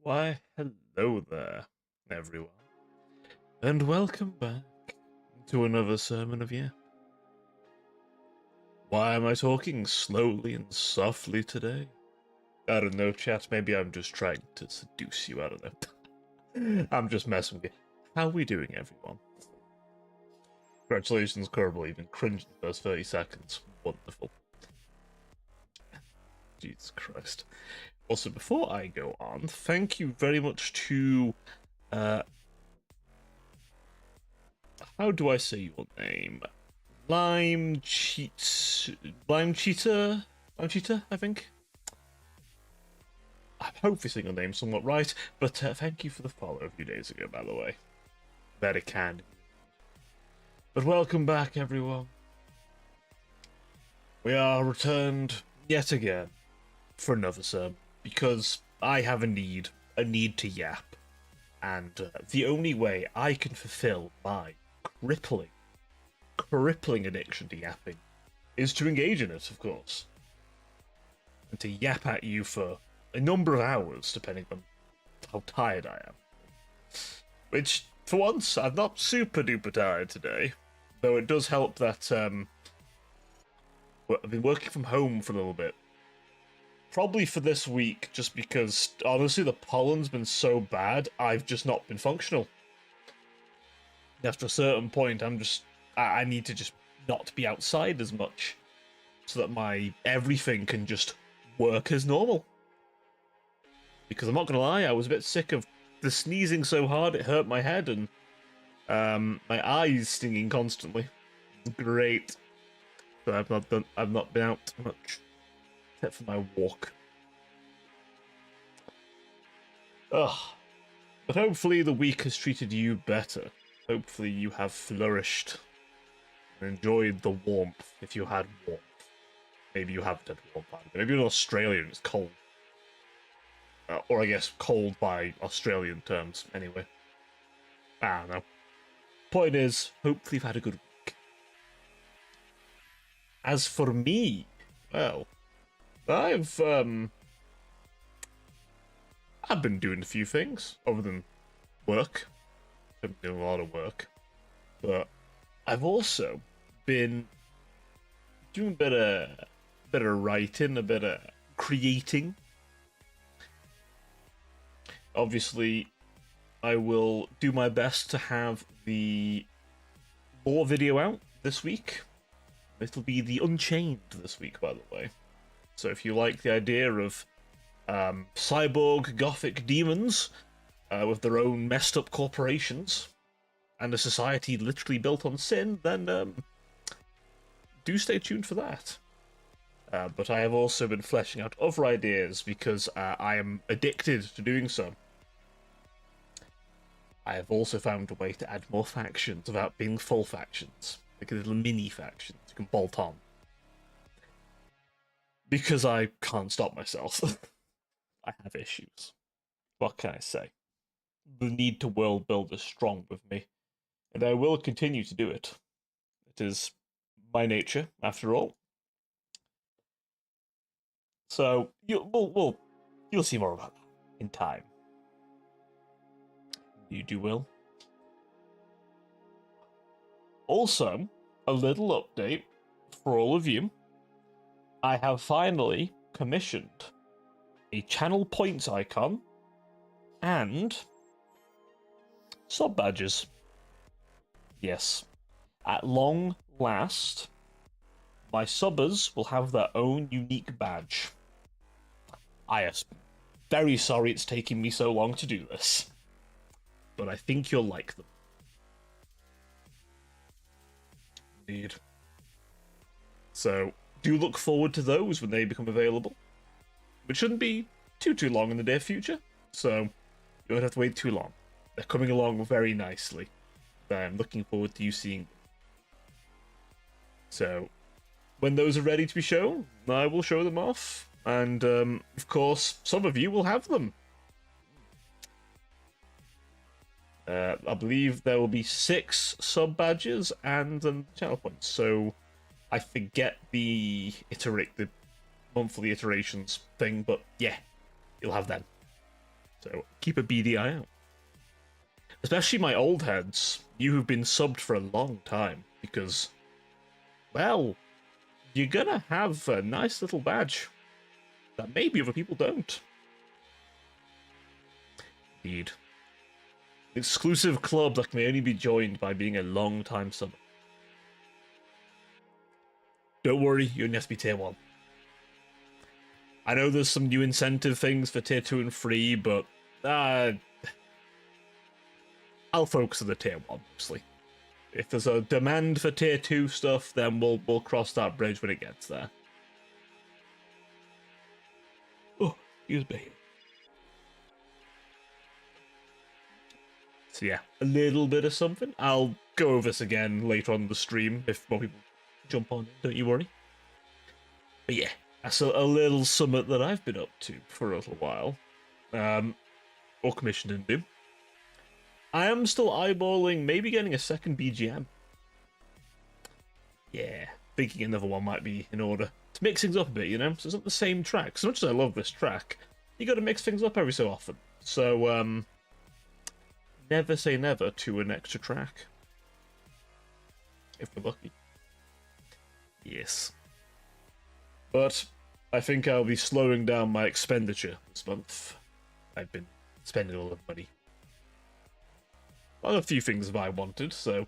Why, hello there, everyone, and welcome back to another sermon of Yap. Why am I talking slowly and softly today? I don't know, chat, maybe I'm just trying to seduce you, I don't know. I'm just messing with you. How are we doing, everyone? Congratulations, Kerbal, you've been cringing the first 30 seconds. Wonderful. Jesus Christ. Also, before I go on, thank you very much to how do I say your name? Lime Cheetah, I think. I'm hopefully saying your name somewhat right, but thank you for the follow a few days ago, by the way. Very kind. But welcome back, everyone. We are returned yet again for another sermon, because I have a need to yap, and the only way I can fulfill my crippling addiction to yapping is to engage in it, of course, and to yap at you for a number of hours, depending on how tired I am. Which, for once, I'm not super duper tired today, though it does help that I've been working from home for a little bit. Probably for this week, just because, honestly, the pollen's been so bad, I've just not been functional. After a certain point, I need to just not be outside as much, so that my everything can just work as normal. Because I'm not gonna lie, I was a bit sick of the sneezing so hard it hurt my head, and my eyes stinging constantly. Great. So I've not been out much, except for my walk. Ugh. But hopefully the week has treated you better. Hopefully you have flourished and enjoyed the warmth, if you had warmth. Maybe you haven't had warmth. Maybe you're in Australia and it's cold. Or I guess cold by Australian terms, anyway. I don't know. Point is, hopefully you've had a good week. As for me, well, I've been doing a few things other than work. I've been doing a lot of work, but I've also been doing a bit of writing, a bit of creating. Obviously, I will do my best to have the lore video out this week. It'll be the Unchained this week, by the way. So if you like the idea of cyborg gothic demons with their own messed up corporations and a society literally built on sin, then do stay tuned for that. But I have also been fleshing out other ideas because I am addicted to doing so. I have also found a way to add more factions without being full factions, like little mini factions you can bolt on. Because I can't stop myself. I have issues. What can I say? The need to world build is strong with me, and I will continue to do it. It is my nature, after all. So you'll see more about that in time. You will. Also, a little update for all of you. I have finally commissioned a channel points icon and sub badges. Yes, at long last, my subbers will have their own unique badge. I am very sorry it's taking me so long to do this, but I think you'll like them. Indeed. So, do look forward to those when they become available, which shouldn't be too long in the near future, so you don't have to wait too long. They're coming along very nicely. I'm looking forward to you seeing them. So, when those are ready to be shown, I will show them off, and of course, some of you will have them. I believe there will be 6 sub badges and channel points, so I forget the monthly iterations thing, but yeah, you'll have them. So keep a beady eye out. Especially my old heads, you who've been subbed for a long time, because, well, you're gonna have a nice little badge that maybe other people don't. Indeed. Exclusive club that can only be joined by being a long-time subber. Don't worry, you only have to be tier 1. I know there's some new incentive things for tier 2 and 3, but I'll focus on the tier 1 mostly. If there's a demand for tier 2 stuff, then we'll cross that bridge when it gets there. Oh, excuse me. So yeah, a little bit of something. I'll go over this again later on the stream if more people jump on, don't you worry. But yeah, that's a little summit that I've been up to for a little while. Or commissioned into. I am still eyeballing maybe getting a second BGM. Yeah, thinking another one might be in order to mix things up a bit, you know? So it's not the same track. As much as I love this track, you gotta mix things up every so often. So, never say never to an extra track. If we're lucky. Yes. But I think I'll be slowing down my expenditure this month. I've been spending all the money on a few things that I wanted, so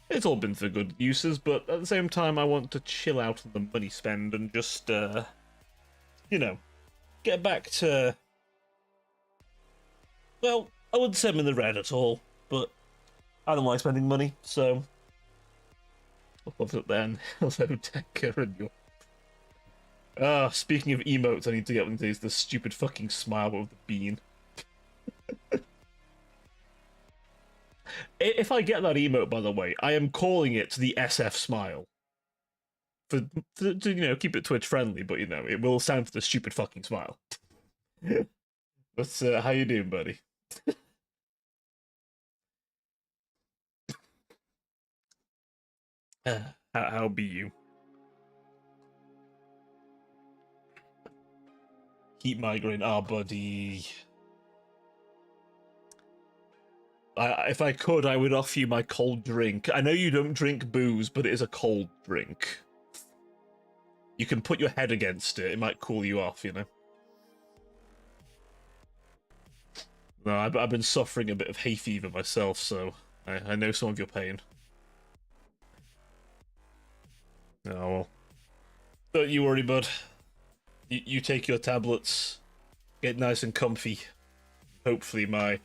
it's all been for good uses, but at the same time I want to chill out on the money spend and just, you know, get back to... Well, I wouldn't say I'm in the red at all, but I don't like spending money, so... I'll put it then. Hello, Decker, and your... speaking of emotes, I need to get one of these, the stupid fucking smile with the bean. If I get that emote, by the way, I am calling it the SF smile. To you know, keep it Twitch friendly, but you know, it will stand for the stupid fucking smile. But how you doing, buddy? How be you? Heat migraine, buddy. If I could, I would offer you my cold drink. I know you don't drink booze, but it is a cold drink. You can put your head against it. It might cool you off, you know? No, I've been suffering a bit of hay fever myself, so I know some of your pain. Oh, well. Don't you worry, bud. You take your tablets, get nice and comfy. Hopefully my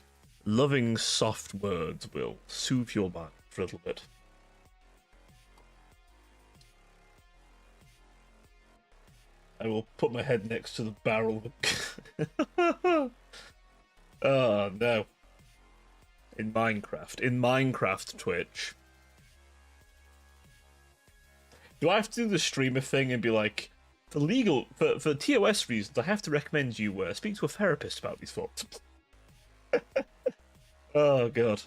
loving, soft words will soothe your mind for a little bit. I will put my head next to the barrel. Oh, no. In Minecraft Twitch. Do I have to do the streamer thing and be like, for TOS reasons, I have to recommend you speak to a therapist about these thoughts? Oh god.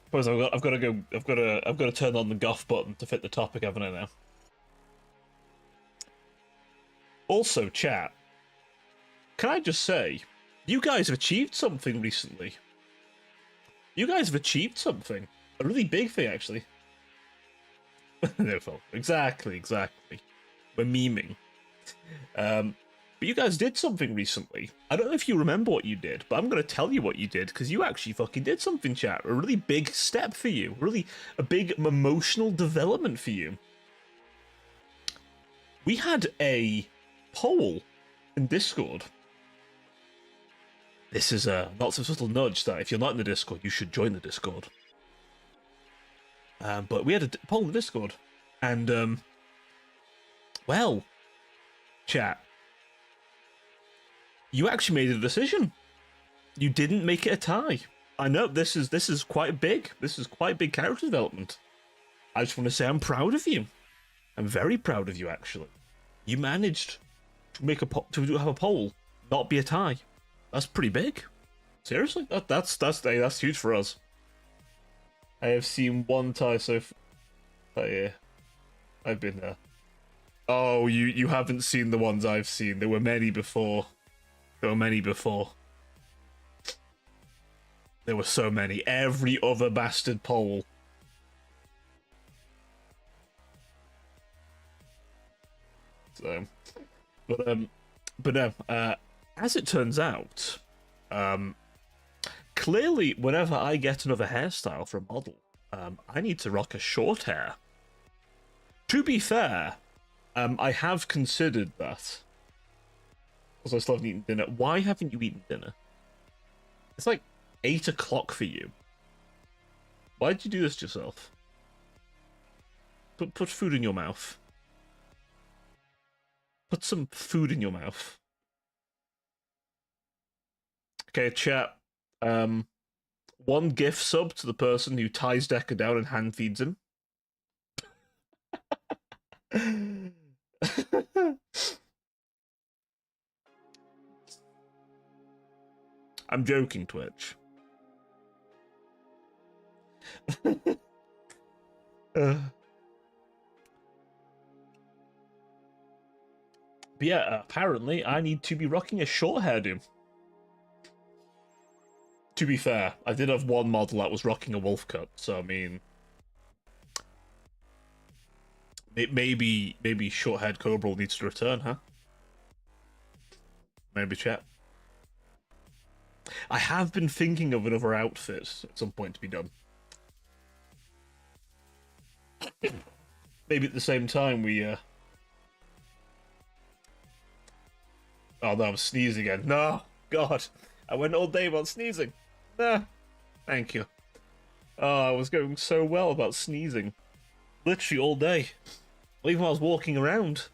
Suppose I've got to turn on the goth button to fit the topic, haven't I now? Also, chat, can I just say, you guys have achieved something recently. You guys have achieved something. A really big thing, actually. No fault. Exactly. We're memeing. But you guys did something recently. I don't know if you remember what you did, but I'm going to tell you what you did, because you actually fucking did something, chat. A really big step for you. Really a big emotional development for you. We had a poll in Discord. This is not some subtle nudge that if you're not in the Discord, you should join the Discord. But we had a poll in the Discord. And, well, chat, you actually made a decision. You didn't make it a tie. I know this is quite big. This is quite big character development. I just want to say I'm proud of you. I'm very proud of you, actually. You managed to make to have a poll, not be a tie. That's pretty big. Seriously, that's huge for us. I have seen one tie so far. Yeah, I've been there. Oh, you haven't seen the ones I've seen. There were many before. There were many before. There were so many. Every other bastard poll. So, but no. As it turns out, clearly, whenever I get another hairstyle for a model, I need to rock a short hair. To be fair, I have considered that. Because I still haven't eaten dinner. Why haven't you eaten dinner? It's like 8 o'clock for you. Why did you do this to yourself? Put food in your mouth. Put some food in your mouth. Okay, chat. One GIF sub to the person who ties Decker down and hand feeds him. I'm joking, Twitch. But yeah, apparently I need to be rocking a short hairdo. To be fair, I did have one model that was rocking a wolf cut, so I mean, maybe short-haired Cobra needs to return, huh? Maybe chat. I have been thinking of another outfit at some point to be done. Maybe at the same time we Oh no, I'm sneezing again. No, God, I went all day about sneezing. Nah, thank you. Oh, I was going so well about sneezing, literally all day, even while I was walking around.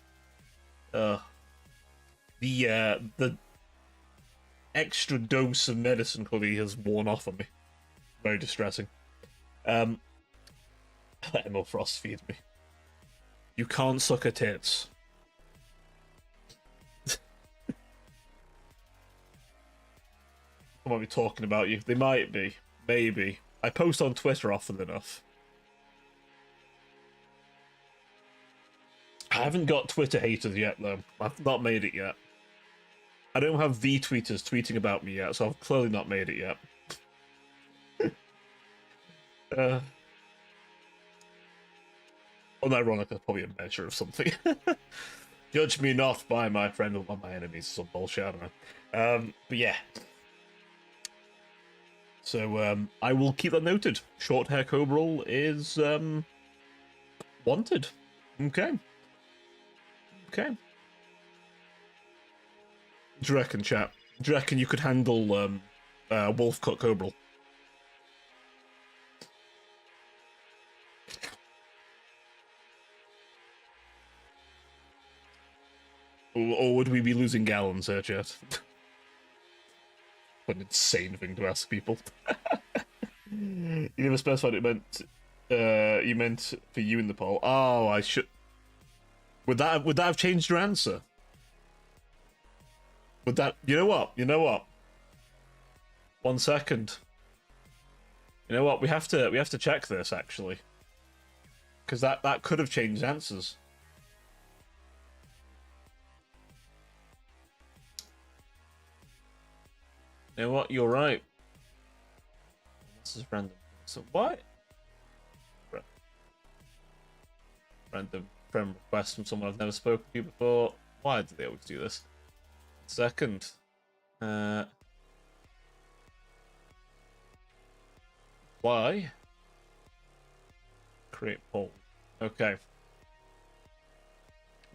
The extra dose of medicine clearly has worn off on me. Very distressing. Emil Frost feed me. You can't suck her tits. I might be talking about you. They might be. Maybe. I post on Twitter often enough. I haven't got Twitter haters yet, though. I've not made it yet. I don't have V-tweeters tweeting about me yet, so I've clearly not made it yet. Unironic, that's probably a measure of something. Judge me not by my friend or by my enemies. Some bullshit, I don't know. But yeah. So I will keep that noted. Short hair Cobra is wanted. Okay. Okay. Do you reckon, chat? Do you reckon you could handle wolf cut Cobra? Or would we be losing gallons here, chat? What an insane thing to ask people. You never specified it meant you meant for you in the poll. Oh, I should. Would that have changed your answer? Would that? You know what? You know what? 1 second. You know what? We have to check this actually, because that could have changed answers. You know what? You're right. This is random. So what? Random friend request from someone I've never spoken to before. Why do they always do this? Second. Why? Create poll. Okay.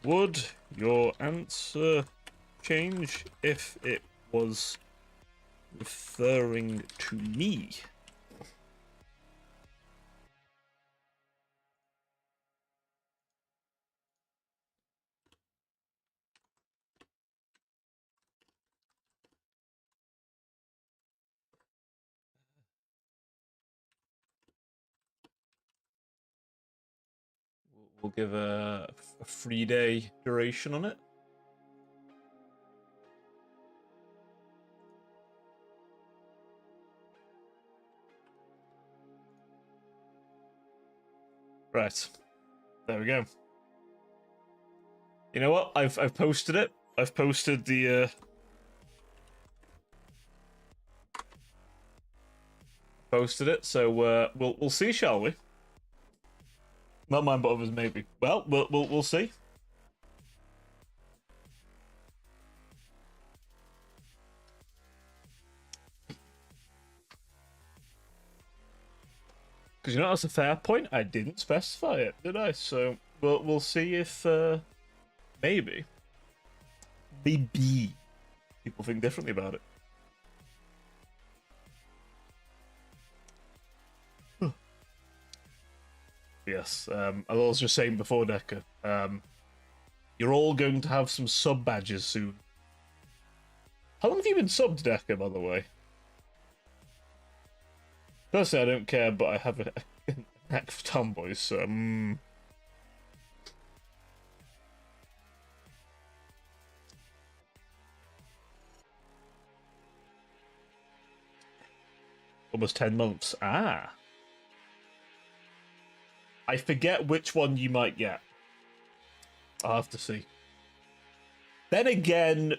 Would your answer change if it was referring to me? We'll give a 3-day duration on it. Right. There we go. You know what? I've posted it. I've posted the posted it. So we'll see, shall we? Not mine, but others maybe. Well, we'll see. Because you know that's a fair point. I didn't specify it, did I? So we'll see if maybe people think differently about it. Yes. As I was just saying before, Decker. You're all going to have some sub badges soon. How long have you been subbed, Decker, by the way? Personally, I don't care, but I have a knack for tomboys, so... Almost 10 months. Ah. I forget which one you might get. I'll have to see. Then again,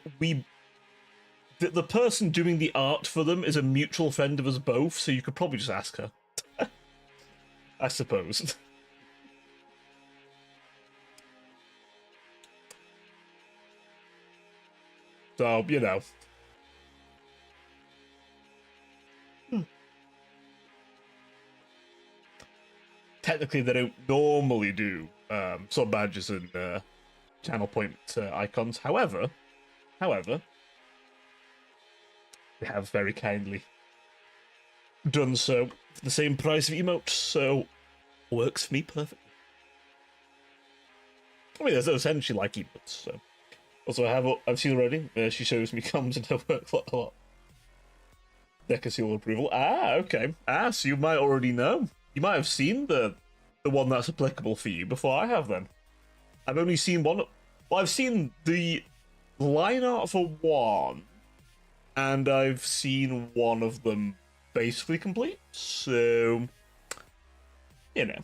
the person doing the art for them is a mutual friend of us both, so you could probably just ask her. I suppose. So, you know. Technically, they don't normally do sub badges and channel point icons. However, they have very kindly done so for the same price of emotes, so works for me perfectly. I mean, there's essentially like emotes. So, also I've seen already. She shows me comms and her work a lot. Deca seal approval. Ah, okay. Ah, so you might already know. You might have seen the one that's applicable for you before I have then. I've only seen one. Well, I've seen the line art for one, and I've seen one of them basically complete. So, you know,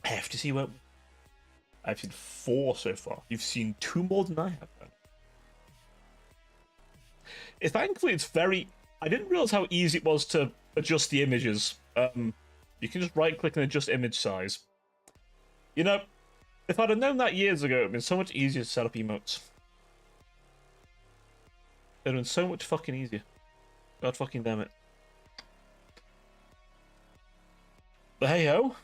I have to see what. I've seen 4 so far. You've seen 2 more than I have then. Thankfully, it's very... I didn't realize how easy it was to adjust the images. You can just right-click and adjust image size. You know, if I'd have known that years ago, it would have been so much easier to set up emotes. It would have been so much fucking easier. God fucking damn it. But hey-ho.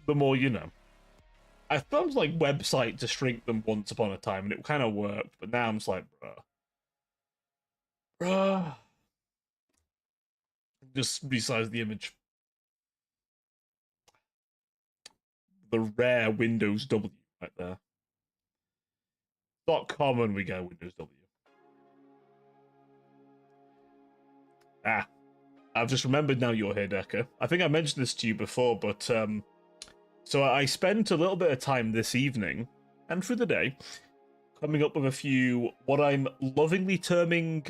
The more you know. I found like website to shrink them once upon a time, and it kind of worked, but now I'm just like, bruh. Just resize the image. The rare Windows W right there. Not common we get Windows W. Ah, I've just remembered now you're here, Decker. I think I mentioned this to you before, but so I spent a little bit of time this evening and through the day coming up with a few what I'm lovingly terming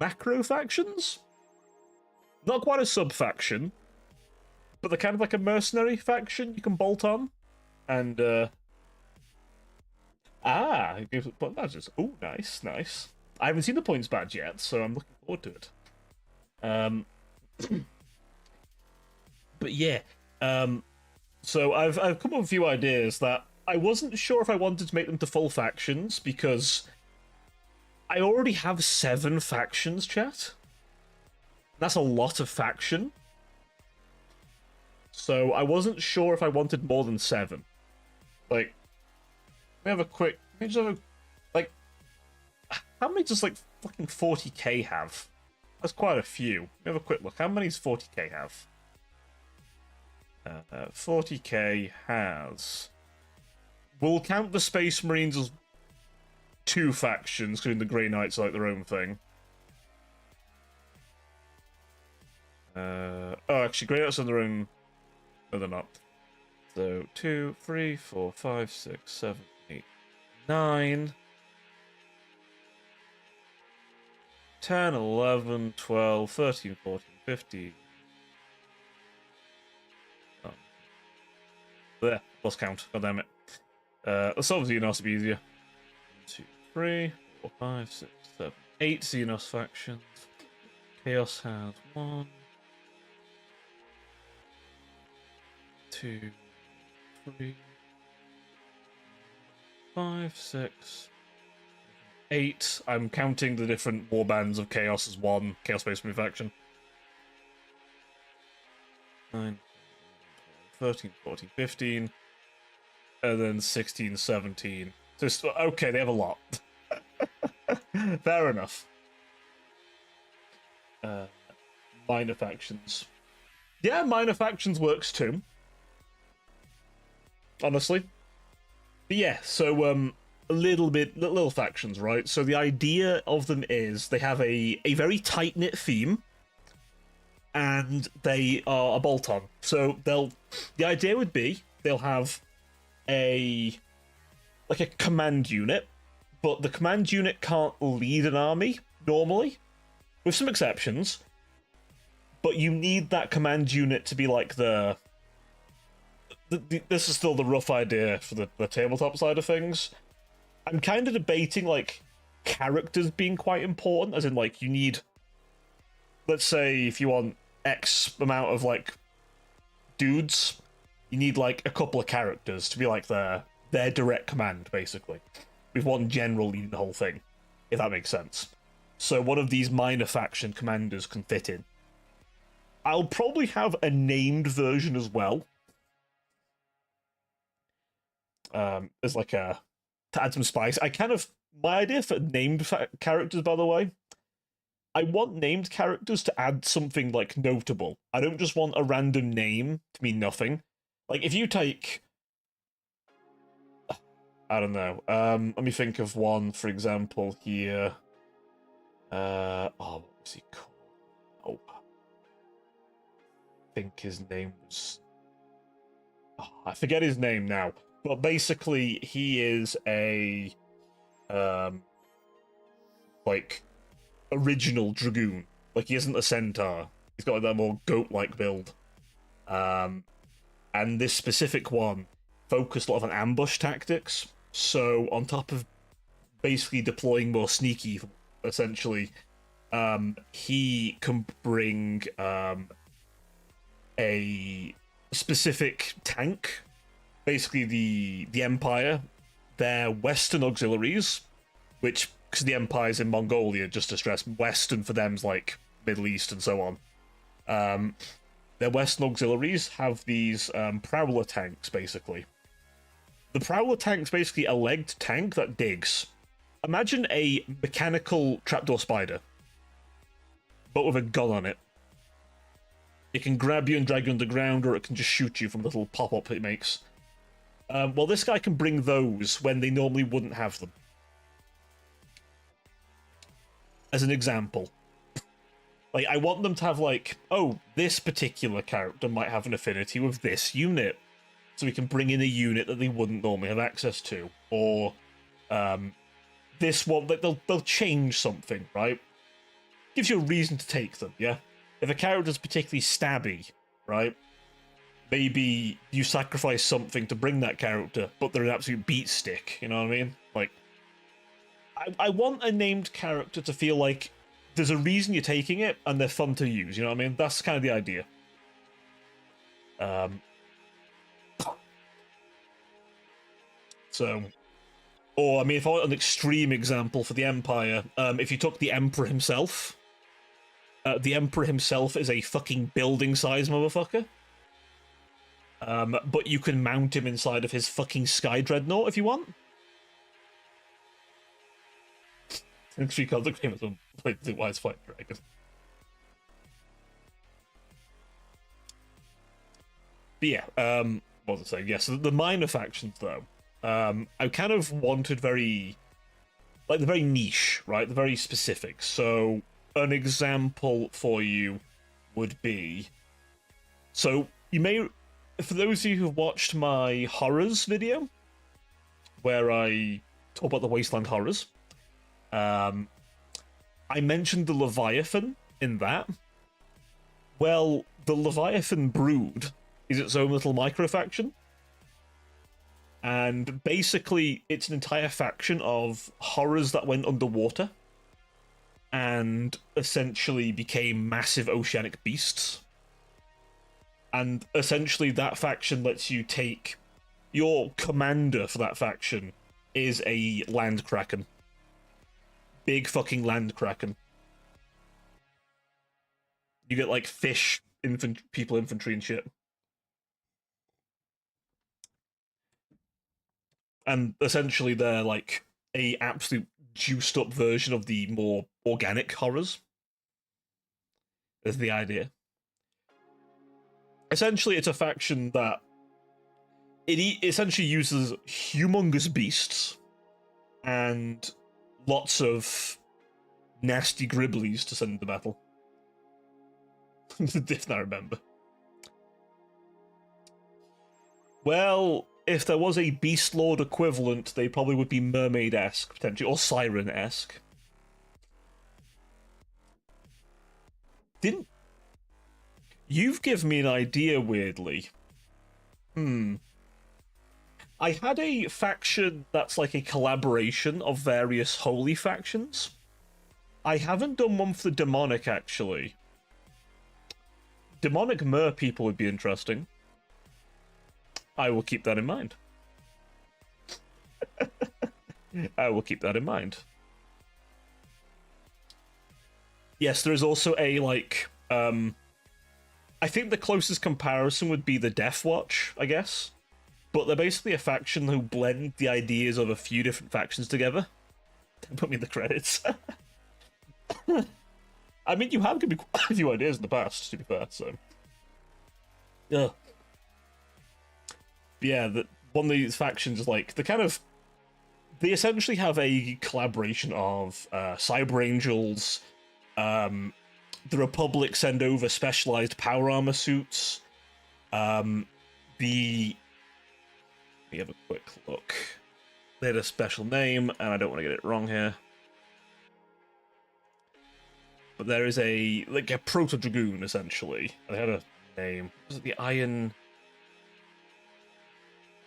macro factions. Not quite a sub faction, but they're kind of like a mercenary faction you can bolt on. And point badges. Oh, nice, nice. I haven't seen the points badge yet, so I'm looking forward to it. But yeah, so I've come up with a few ideas that I wasn't sure if I wanted to make them to full factions because I already have 7 factions, chat. That's a lot of faction. So I wasn't sure if I wanted more than 7. Like, let me have a quick. Let me just have a. Like, how many does like fucking 40k have? That's quite a few. Let me have a quick look. How many does 40k have? 40k has. We'll count the Space Marines as 2 factions, including the Grey Knights like their own thing. Oh, actually, Grey Knights are their own. No, they're not. So 2, 3, 4, 5, 6, 7, 8, 9, 10, 11, 12, 13, 14, 15. There, lost count. God damn it. Let's solve Xenos to be easier. 1, 2, 3, 4, 5, 6, 7, 8 Xenos factions. Chaos has 1, 2, 3, 5, 6, 8. I'm counting the different warbands of Chaos as one Chaos-based faction. 9, 13, 14, 15, and then 16, 17. Just, okay, they have a lot. Fair enough. Minor factions. Yeah, minor factions works too. Honestly. But yeah, so, little factions, right? So the idea of them is they have a very tight-knit theme, and they are a bolt-on. So the idea would be they'll have a command unit, but the command unit can't lead an army normally, with some exceptions. But you need that command unit to be like this is still the rough idea for the tabletop side of things. I'm kind of debating like characters being quite important, as in like you need, let's say if you want X amount of like dudes, you need like a couple of characters to be like their direct command, basically, with one general leading the whole thing, if that makes sense. So one of these minor faction commanders can fit in. I'll probably have a named version as well, as like to add some spice. My idea for named characters, by the way, I want named characters to add something like notable. I don't just want a random name to mean nothing. Like if you take, I don't know, let me think of one, for example, here. What was he called? Oh, I think his name was, I forget his name now, but basically he is a like original dragoon. Like he isn't a centaur. He's got that more goat-like build. And this specific one focused a lot on ambush tactics. So on top of basically deploying more sneaky, essentially, he can bring a specific tank. Basically, the Empire, their Western auxiliaries, which, because the Empire's in Mongolia, just to stress, Western for them's like Middle East and so on. Their Western auxiliaries have these Prowler tanks, basically. The Prowler tank's basically a legged tank that digs. Imagine a mechanical trapdoor spider, but with a gun on it. It can grab you and drag you underground, or it can just shoot you from a little pop-up it makes. Well, this guy can bring those when they normally wouldn't have them. As an example. Like, I want them to have, like, oh, this particular character might have an affinity with this unit. So we can bring in a unit that they wouldn't normally have access to. Or, this one, they'll change something, right? Gives you a reason to take them, yeah? If a character's particularly stabby, right? Maybe you sacrifice something to bring that character, but they're an absolute beat stick, you know what I mean? Like, I want a named character to feel like there's a reason you're taking it, and they're fun to use, you know what I mean? That's kind of the idea. So, or, I mean, if I want an extreme example for the Empire, if you took the Emperor himself, the Emperor himself is a fucking building-sized motherfucker. But you can mount him inside of his fucking Sky Dreadnought if you want. And three cards of game as like the Wise Fight Dragon. But yeah, what was I saying? Yeah, so the minor factions though, I kind of wanted very niche, right? The very specific. So an example for you would be, so you may, for those of you who've watched my horrors video, where I talk about the Wasteland horrors, I mentioned the Leviathan in that. Well, the Leviathan brood is its own little micro faction. And basically, it's an entire faction of horrors that went underwater and essentially became massive oceanic beasts. And essentially, that faction lets you take your commander for that faction is a land kraken, big fucking land kraken. You get like fish, people infantry and shit. And essentially they're like a absolute juiced up version of the more organic horrors. Is the idea. Essentially, it's a faction that it essentially uses humongous beasts and lots of nasty gribblies to send into battle. If I remember. Well, if there was a Beast Lord equivalent, they probably would be mermaid-esque, potentially, or siren-esque. Didn't... You've given me an idea, weirdly. I had a faction that's like a collaboration of various holy factions. I haven't done one for the demonic, actually. Demonic mer people would be interesting. I will keep that in mind. I will keep that in mind. Yes, there is also a, like, I think the closest comparison would be the Death Watch, I guess. But they're basically a faction who blend the ideas of a few different factions together. Don't put me in the credits. I mean, you have given me quite a few ideas in the past, to be fair, so... Yeah. Yeah, one of these factions is like the kind of they essentially have a collaboration of cyber angels, the Republic send over specialized power armor suits, let me have a quick look. They had a special name, and I don't want to get it wrong here. But there is a proto dragoon essentially. They had a name. Was it the Iron?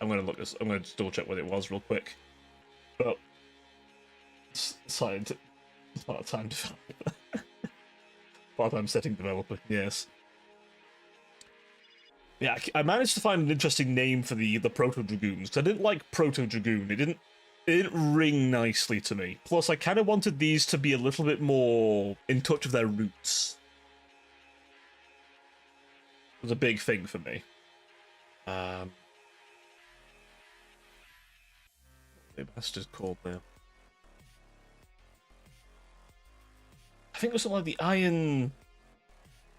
I'm gonna look this. I'm gonna just double check what it was real quick. But part-time developer, part-time setting developer. Yes. Yeah, I managed to find an interesting name for the proto dragoons because I didn't like proto dragoon. It didn't ring nicely to me. Plus, I kind of wanted these to be a little bit more in touch with their roots. It was a big thing for me. The master's called now. I think it was something like the Iron.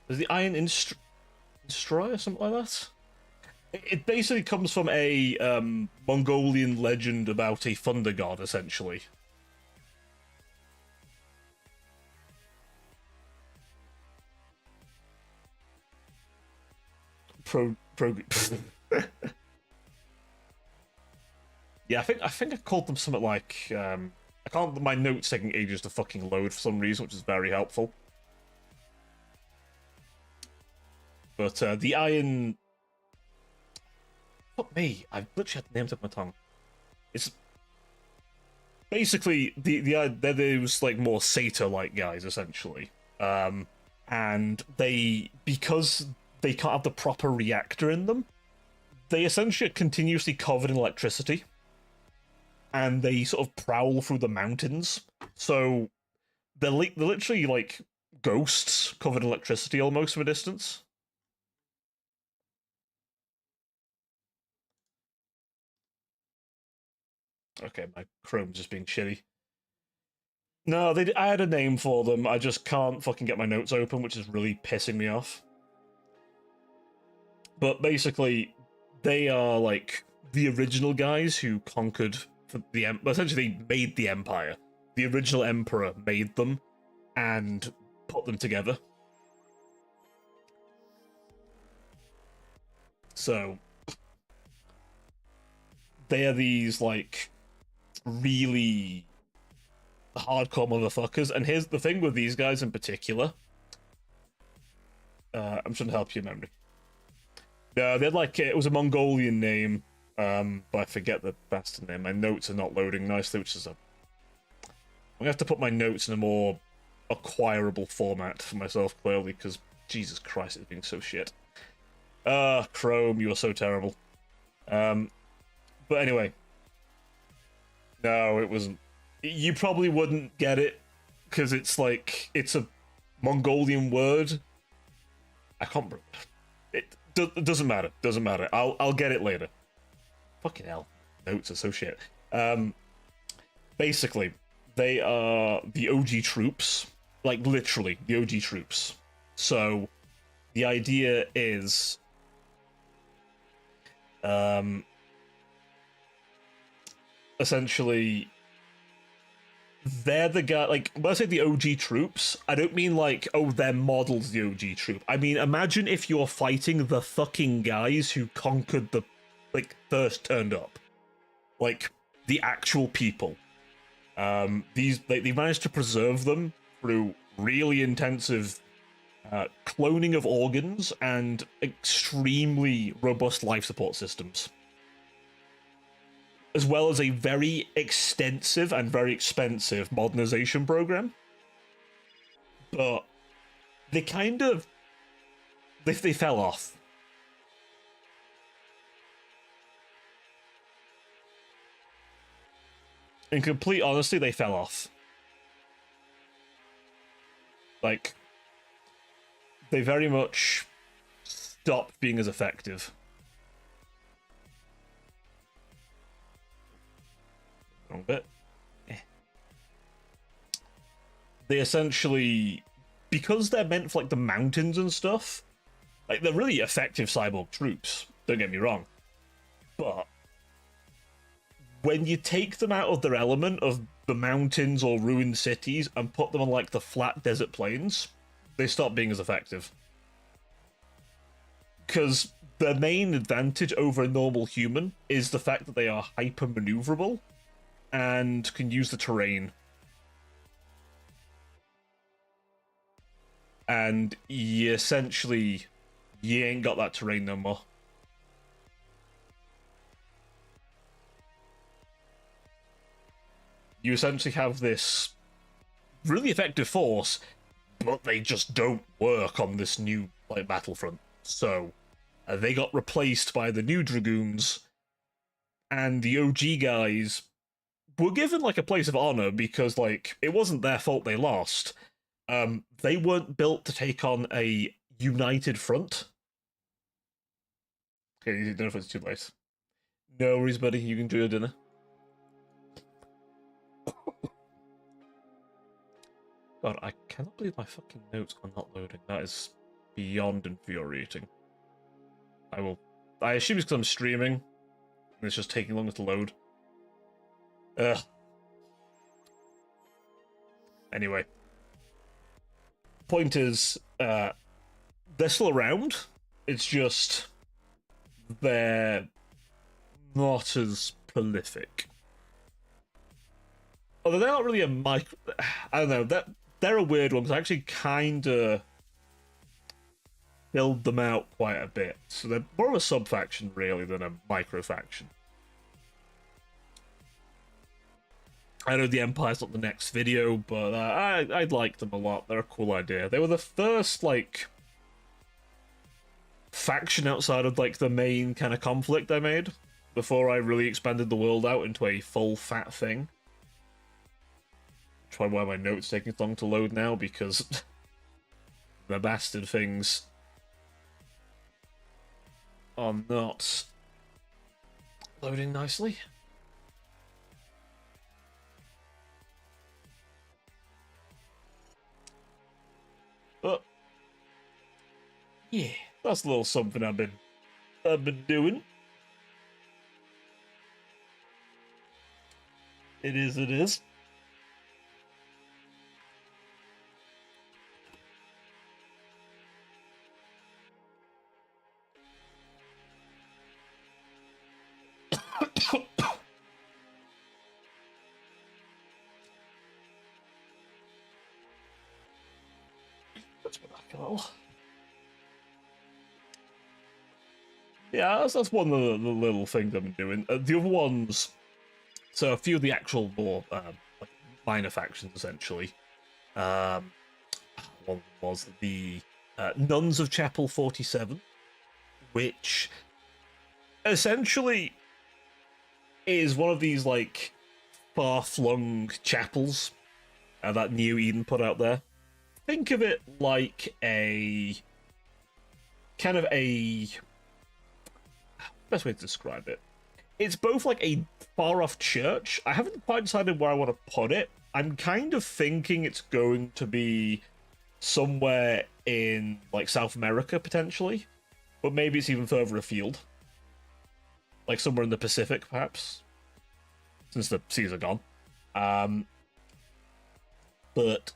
Was the Iron Destroy or something like that? It basically comes from a Mongolian legend about a thunder god, essentially. Yeah, I think I called them something like I can't. My notes taking ages to fucking load for some reason, which is very helpful. But the Iron. Fuck me! I've literally had the names up my tongue. It's basically they're those like more satyr-like guys essentially, and because they can't have the proper reactor in them, they essentially are continuously covered in electricity. And they sort of prowl through the mountains. So they're literally like ghosts covered in electricity almost from a distance. Okay, my Chrome's just being shitty. No, I had a name for them. I just can't fucking get my notes open, which is really pissing me off. But basically, they are like the original guys who conquered essentially they made the Empire. The original Emperor made them and put them together. So they are these like really hardcore motherfuckers. And here's the thing with these guys in particular. I'm trying to help your memory. No, they had like it was a Mongolian name. But I forget the bastard name. My notes are not loading nicely, which is a... I'm gonna have to put my notes in a more acquirable format for myself, clearly, because Jesus Christ, it's being so shit. Chrome, you are so terrible. But anyway. No, it wasn't. You probably wouldn't get it, because it's like, it's a Mongolian word. I can't remember. It doesn't matter. Doesn't matter. I'll get it later. Fucking hell. Notes are so shit. Basically, they are the OG troops. Like, literally, the OG troops. So, the idea is... essentially... they're the guy, like, when I say the OG troops, I don't mean like, oh, they're models the OG troop. I mean, imagine if you're fighting the fucking guys who conquered the, like, first turned up. Like, the actual people. They managed to preserve them through really intensive cloning of organs and extremely robust life support systems, as well as a very extensive and very expensive modernization program. But they kind of... they fell off. In complete honesty, they fell off. Like, they very much stopped being as effective. Wrong bit. They essentially, because they're meant for like the mountains and stuff, like they're really effective cyborg troops, don't get me wrong. But when you take them out of their element of the mountains or ruined cities and put them on like the flat desert plains, they stop being as effective. Because their main advantage over a normal human is the fact that they are hyper maneuverable and can use the terrain. And you essentially, you ain't got that terrain no more. You essentially have this really effective force, but they just don't work on this new like battlefront. So they got replaced by the new Dragoons, and the OG guys were given like a place of honor because like it wasn't their fault they lost. They weren't built to take on a united front. Okay, you don't know if it's too late. No worries, buddy. You can do your dinner. God, I cannot believe my fucking notes are not loading. That is beyond infuriating. I assume it's because I'm streaming, and it's just taking longer to load. Ugh. Anyway. Point is, they're still around. It's just they're not as prolific. Although they're not really a micro... I don't know, they're a weird one, because I actually kind of build them out quite a bit. So they're more of a sub-faction, really, than a micro-faction. I know the Empire's not the next video, but I like them a lot. They're a cool idea. They were the first, like, faction outside of, like, the main kind of conflict I made before I really expanded the world out into a full fat thing. That's why my notes taking so long to load now, because the bastard things are not loading nicely. But yeah, that's a little something I've been doing. It is. Let's go back a little. Yeah, that's one of the little things I've been doing. The other ones, so a few of the actual more like minor factions, essentially. Um, one was the Nuns of Chapel 47, which essentially is one of these like far-flung chapels that New Eden put out there. Think of it like a kind of a best way to describe it. It's both like a far-off church. I haven't quite decided where I want to put it. I'm kind of thinking it's going to be somewhere in like South America potentially, but maybe it's even further afield, like somewhere in the Pacific, perhaps, since the seas are gone. But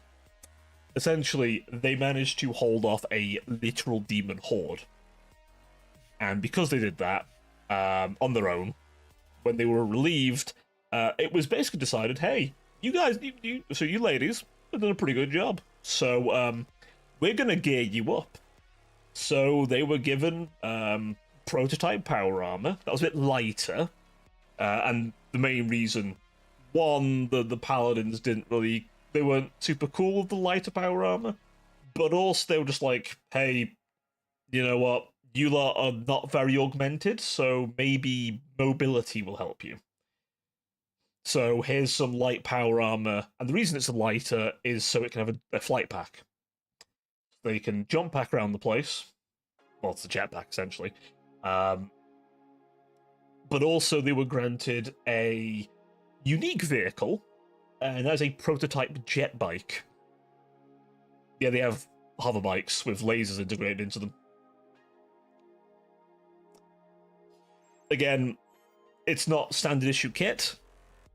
essentially, they managed to hold off a literal demon horde, and because they did that on their own, when they were relieved, it was basically decided, hey, you guys, you ladies have done a pretty good job, so we're gonna gear you up. So they were given prototype power armor that was a bit lighter, and the main reason, one, the paladins they weren't super cool with the lighter power armor, but also they were just like, hey, you know what, you lot are not very augmented, so maybe mobility will help you. So here's some light power armor, and the reason it's lighter is so it can have a flight pack. They can jump pack around the place. Well, it's a jetpack essentially. But also they were granted a unique vehicle, and that's a prototype jet bike. Yeah, they have hover bikes with lasers integrated into them. Again, it's not standard issue kit,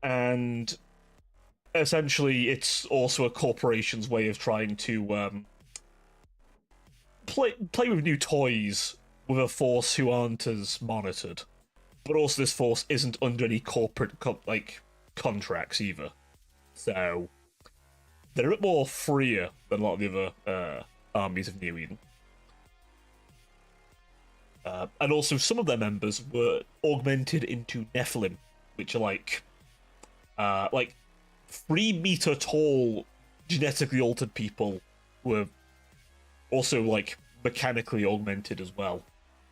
and essentially it's also a corporation's way of trying to play with new toys with a force who aren't as monitored. But also this force isn't under any corporate contracts either. So they're a bit more freer than a lot of the other armies of New Eden. And also some of their members were augmented into Nephilim, which are like 3-meter tall genetically altered people who are also like mechanically augmented as well,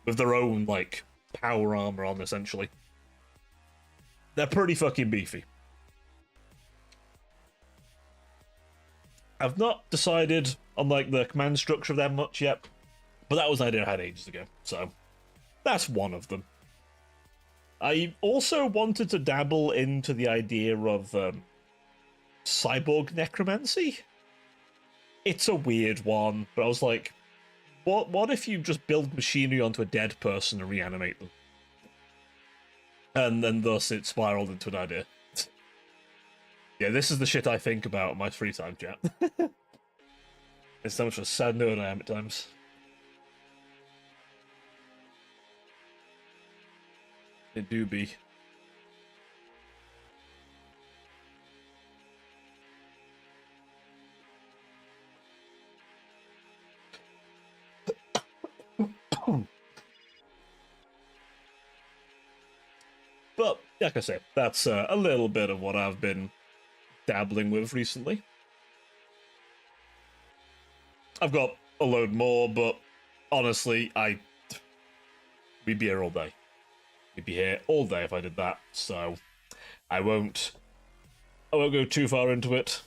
with their own like power armor on essentially. They're pretty fucking beefy. I've not decided on like the command structure of them much yet, but that was an idea I had ages ago, so that's one of them. I also wanted to dabble into the idea of cyborg necromancy. It's a weird one, but I was like, what if you just build machinery onto a dead person and reanimate them? And then thus it spiraled into an idea. Yeah, this is the shit I think about in my free time, chat. It's so much of a sad nerd I am at times. It do be. But, like I say, that's a little bit of what I've been dabbling with recently. I've got a load more, but honestly, we'd be here all day. We'd be here all day if I did that, so I won't go too far into it,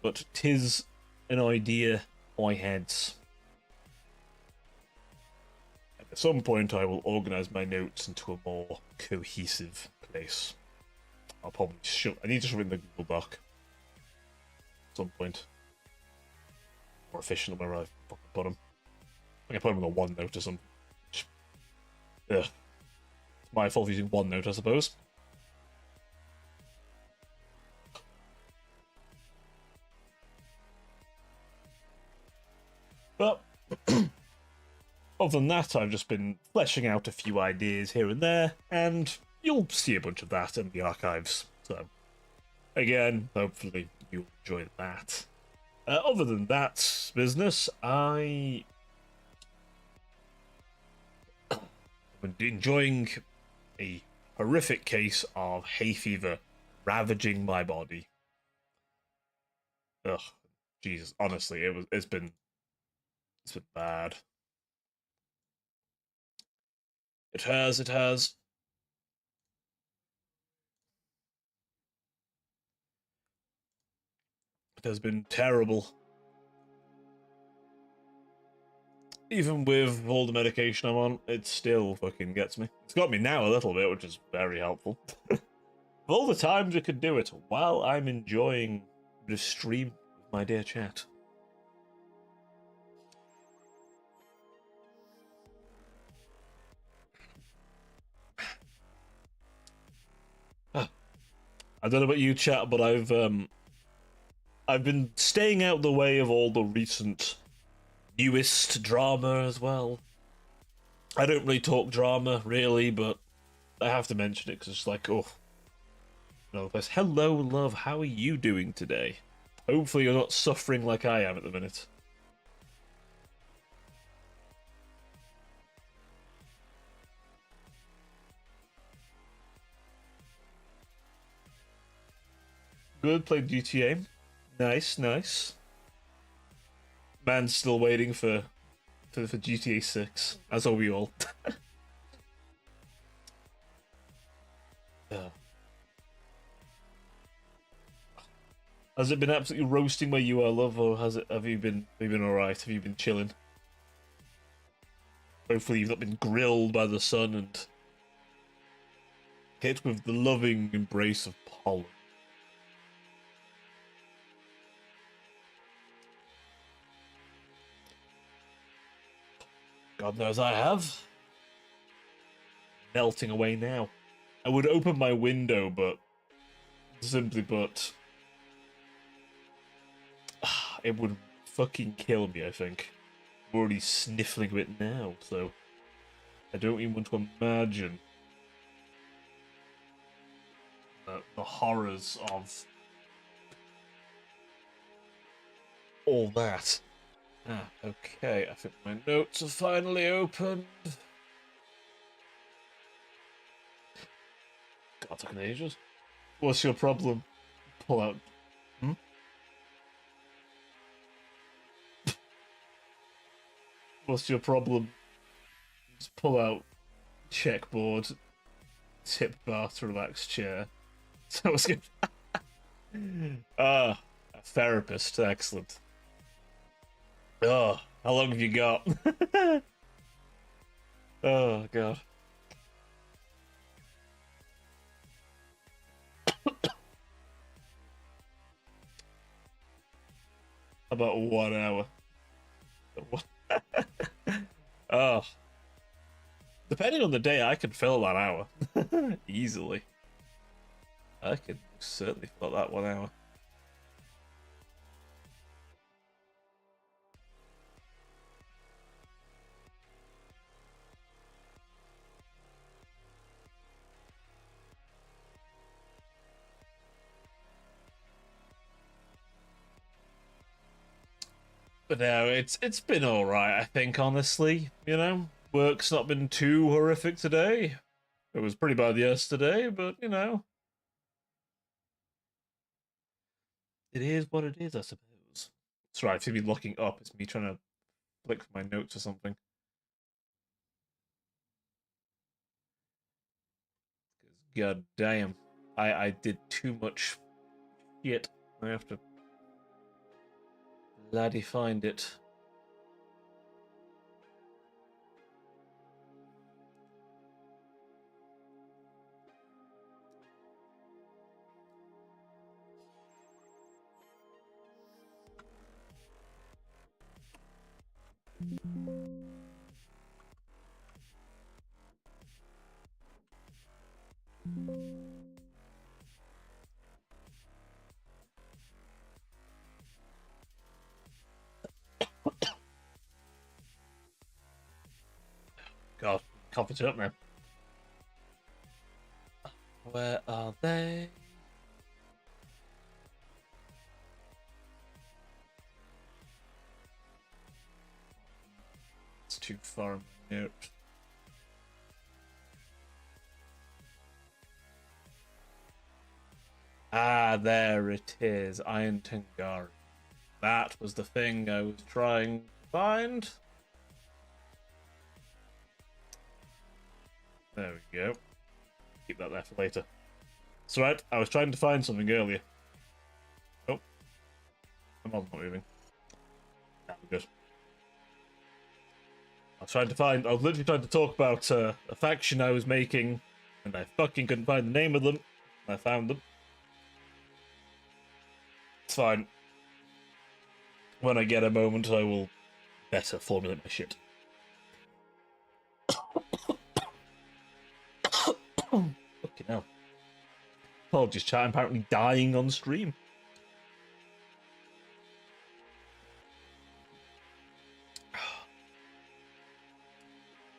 but 'tis an idea I had. At some point, I will organize my notes into a more cohesive place. I'll probably I need to shove it in the Google Doc at some point. More efficient where I fucking put them. I can put them in a OneNote or something. Ugh. It's my fault for using OneNote, I suppose. But other than that, I've just been fleshing out a few ideas here and there, and you'll see a bunch of that in the archives. So, again, hopefully you'll enjoy that. Other than that business, I I'm enjoying a horrific case of hay fever ravaging my body. Ugh, Jesus, honestly, it's been bad. It has. It has been terrible. Even with all the medication I'm on, it still fucking gets me. It's got me now a little bit, which is very helpful. Of all the times it could do it while I'm enjoying the stream with my dear chat. I don't know about you, chat, but I've been staying out the way of all the recent newest drama as well. I don't really talk drama really, but I have to mention it because it's like, oh, no. Hello, love. How are you doing today? Hopefully, you're not suffering like I am at the minute. Good, played GTA. Nice, nice. Man's still waiting for GTA 6, as are we all. Yeah. Has it been absolutely roasting where you are, love, or have you been alright? Have you been chilling? Hopefully you've not been grilled by the sun and hit with the loving embrace of pollen. God knows I have. Melting away now. I would open my window, but simply put, it would fucking kill me, I think. I'm already sniffling a bit now, so I don't even want to imagine the horrors of all that. Ah, okay, I think my notes are finally opened. God, taking ages. What's your problem? Pull out. Hmm? What's your problem? Just pull out checkboard, tip bar to relax chair. So I was good. Ah, a therapist. Excellent. Oh, how long have you got? Oh, God. About 1 hour. Oh, depending on the day, I can fill that hour. Easily. I could certainly fill that 1 hour. But no, it's been alright, I think, honestly. You know? Work's not been too horrific today. It was pretty bad yesterday, but you know. It is what it is, I suppose. That's right, if you've been looking up, it's me trying to flick for my notes or something. God damn. I did too much shit. I have to bloody find it. God, cough it up now. Where are they? It's too far in my note. There it is. Iron Tungari. That was the thing I was trying to find. There we go. Keep that there for later. That's right, I was trying to find something earlier. Oh. My mom's not moving. That was good. I was literally trying to talk about a faction I was making, and I fucking couldn't find the name of them. I found them. It's fine. When I get a moment, I will better formulate my shit. Fucking hell. Apologies, chat. I'm apparently dying on stream.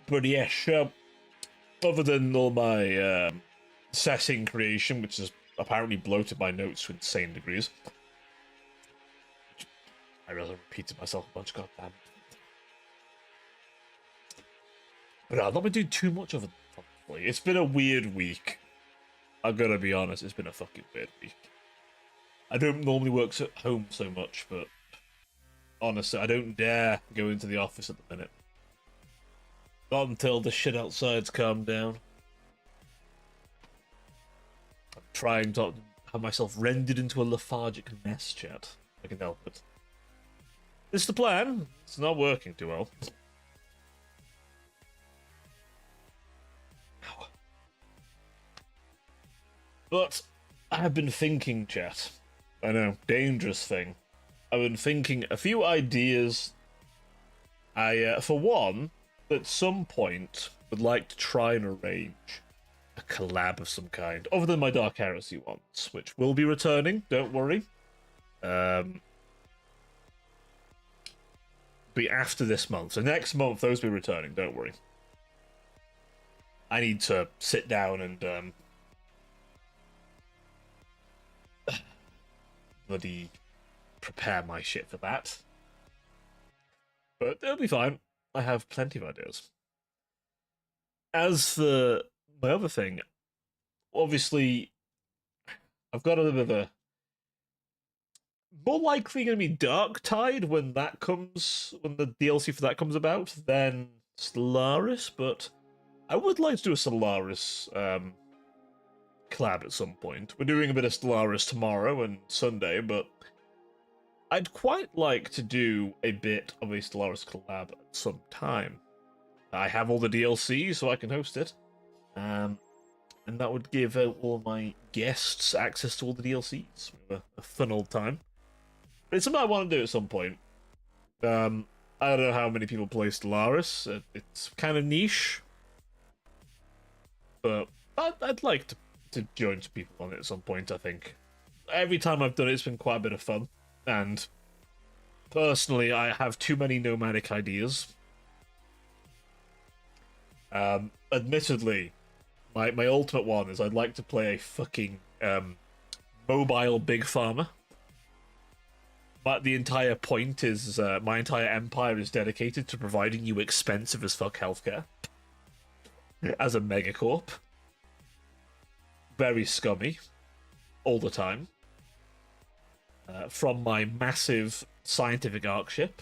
But yes, other than all my setting creation, which has apparently bloated my notes to insane degrees. I realize I repeated myself a bunch, goddamn. But I've not been doing too much of it, probably. It's been a weird week. I'm gonna be honest, it's been a fucking weird week. I don't normally work at home so much, but honestly, I don't dare go into the office at the minute. Not until the shit outside's calmed down. I'm trying to have myself rendered into a lethargic mess, chat. I can help it. It's the plan. It's not working too well. But I have been thinking, chat. I know, dangerous thing. I've been thinking a few ideas. For one, at some point, would like to try and arrange a collab of some kind, other than my Dark Heresy ones, which will be returning, don't worry. Be after this month. So next month, those will be returning, don't worry. I need to sit down and bloody prepare my shit for that. But it'll be fine. I have plenty of ideas. As for my other thing, obviously, I've got a bit of a more likely going to be Dark Tide when that comes, when the DLC for that comes about, than Stellaris, but I would like to do a Stellaris collab at some point. We're doing a bit of Stellaris tomorrow and Sunday, but I'd quite like to do a bit of a Stellaris collab at some time. I have all the DLC, so I can host it. And that would give all my guests access to all the DLCs. A fun old time. But it's something I want to do at some point. I don't know how many people play Stellaris. It's kind of niche. But I'd like to join some people on it at some point, I think. Every time I've done it, it's been quite a bit of fun. And personally, I have too many nomadic ideas. Admittedly, my ultimate one is I'd like to play a fucking mobile big farmer. But the entire point is my entire empire is dedicated to providing you expensive as fuck healthcare. As a megacorp. Very scummy. All the time. From my massive scientific arc ship.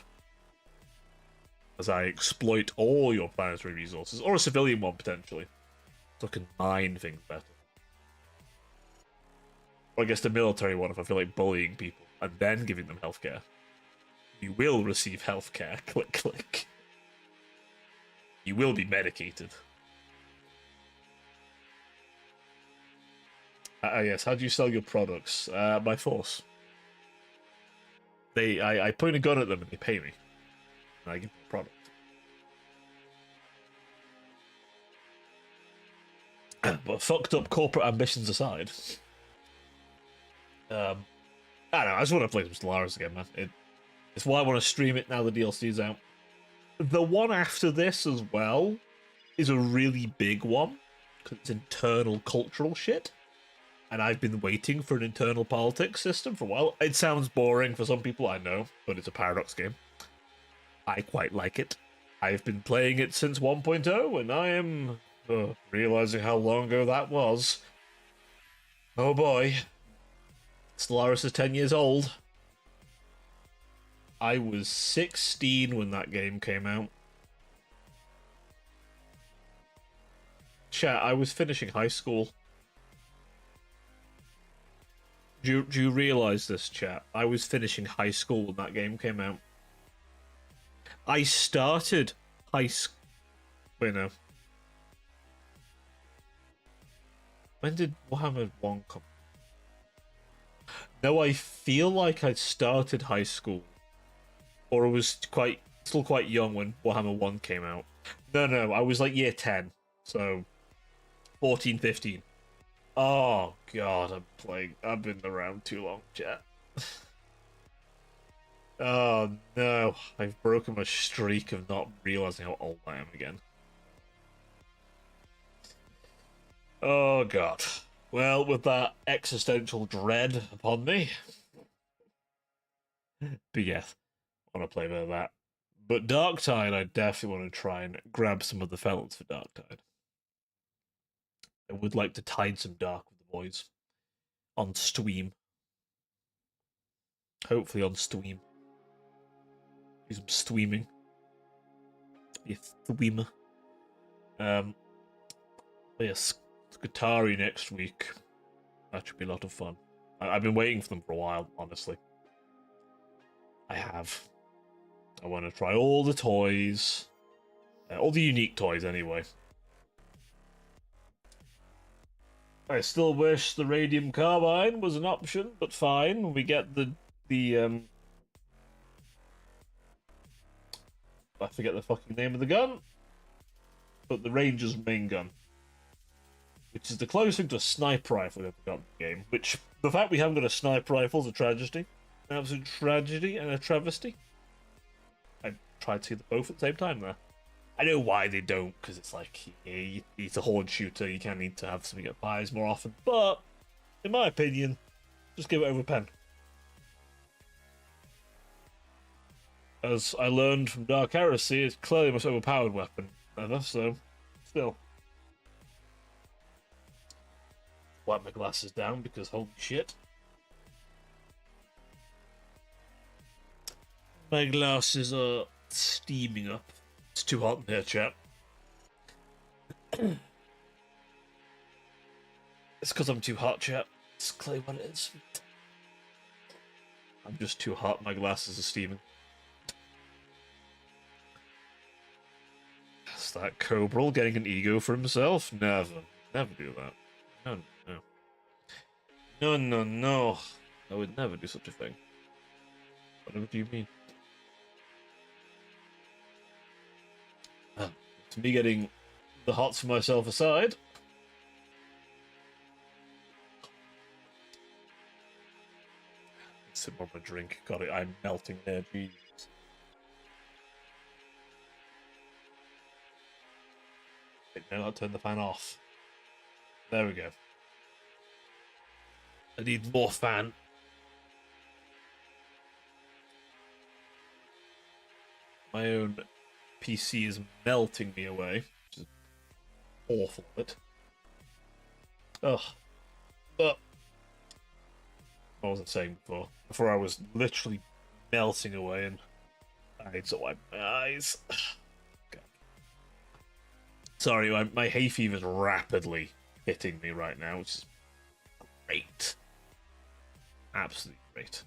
As I exploit all your planetary resources. Or a civilian one, potentially. So I can mine things better. Or I guess the military one if I feel like bullying people. And then giving them healthcare. You will receive healthcare. Click, click. You will be medicated. Yes, how do you sell your products? By force. I point a gun at them and they pay me. And I give them a product. But fucked up corporate ambitions aside. I don't know, I just want to play some Stellaris again, man. It's why I want to stream it now the DLC's out. The one after this as well is a really big one, because it's internal cultural shit. And I've been waiting for an internal politics system for a while. It sounds boring for some people, I know, but it's a Paradox game. I quite like it. I've been playing it since 1.0, and I am realizing how long ago that was. Oh boy. Stellaris is 10 years old. I was 16 when that game came out. Chat, I was finishing high school. Do you realise this, chat? I was finishing high school when that game came out. I started high school... Wait, no. When did Warhammer 1 come? No, I feel like I started high school. Or I was still quite young when Warhammer 1 came out. No, I was like year 10. So, 14, 15. Oh, God, I've been around too long, chat. Oh, no. I've broken my streak of not realizing how old I am again. Oh, God. Well, with that existential dread upon me. But yes, I want to play a bit of that. But Darktide, I definitely want to try and grab some of the felons for Darktide. I would like to tide some dark with the boys. On Steam. Hopefully on Steam. Do some streaming. Be a streamer. Yes, Skutari next week. That should be a lot of fun. I've been waiting for them for a while, honestly. I have. I want to try all the toys. All the unique toys, anyway. I still wish the Radium Carbine was an option, but fine. We get the I forget the fucking name of the gun. But the Ranger's main gun. Which is the closest thing to a sniper rifle we've ever got in the game. Which, the fact we haven't got a sniper rifle is a tragedy. An absolute tragedy and a travesty. I tried to see the both at the same time there. I know why they don't, because it's like, it's a horde shooter, you kind of need to have something that fires more often. But, in my opinion, just give it over pen. As I learned from Dark Heresy, it's clearly the most overpowered weapon ever, so, still. Wipe my glasses down, because holy shit. My glasses are steaming up. It's too hot in here, chap. It's because I'm too hot, chap. It's clearly what it is. I'm just too hot, my glasses are steaming. Is that Cobral getting an ego for himself? Never. Never do that. No. I would never do such a thing. Whatever do you mean? To me getting the hots for myself aside. Sip more of my drink. Got it, I'm melting there, jeez. Wait, no, I'll turn the fan off. There we go. I need more fan. My own PC is melting me away, which is awful. Ugh. But what was I saying before? Before I was literally melting away, and I need to wipe my eyes. God. Sorry, my hay fever is rapidly hitting me right now, which is great. Absolutely great.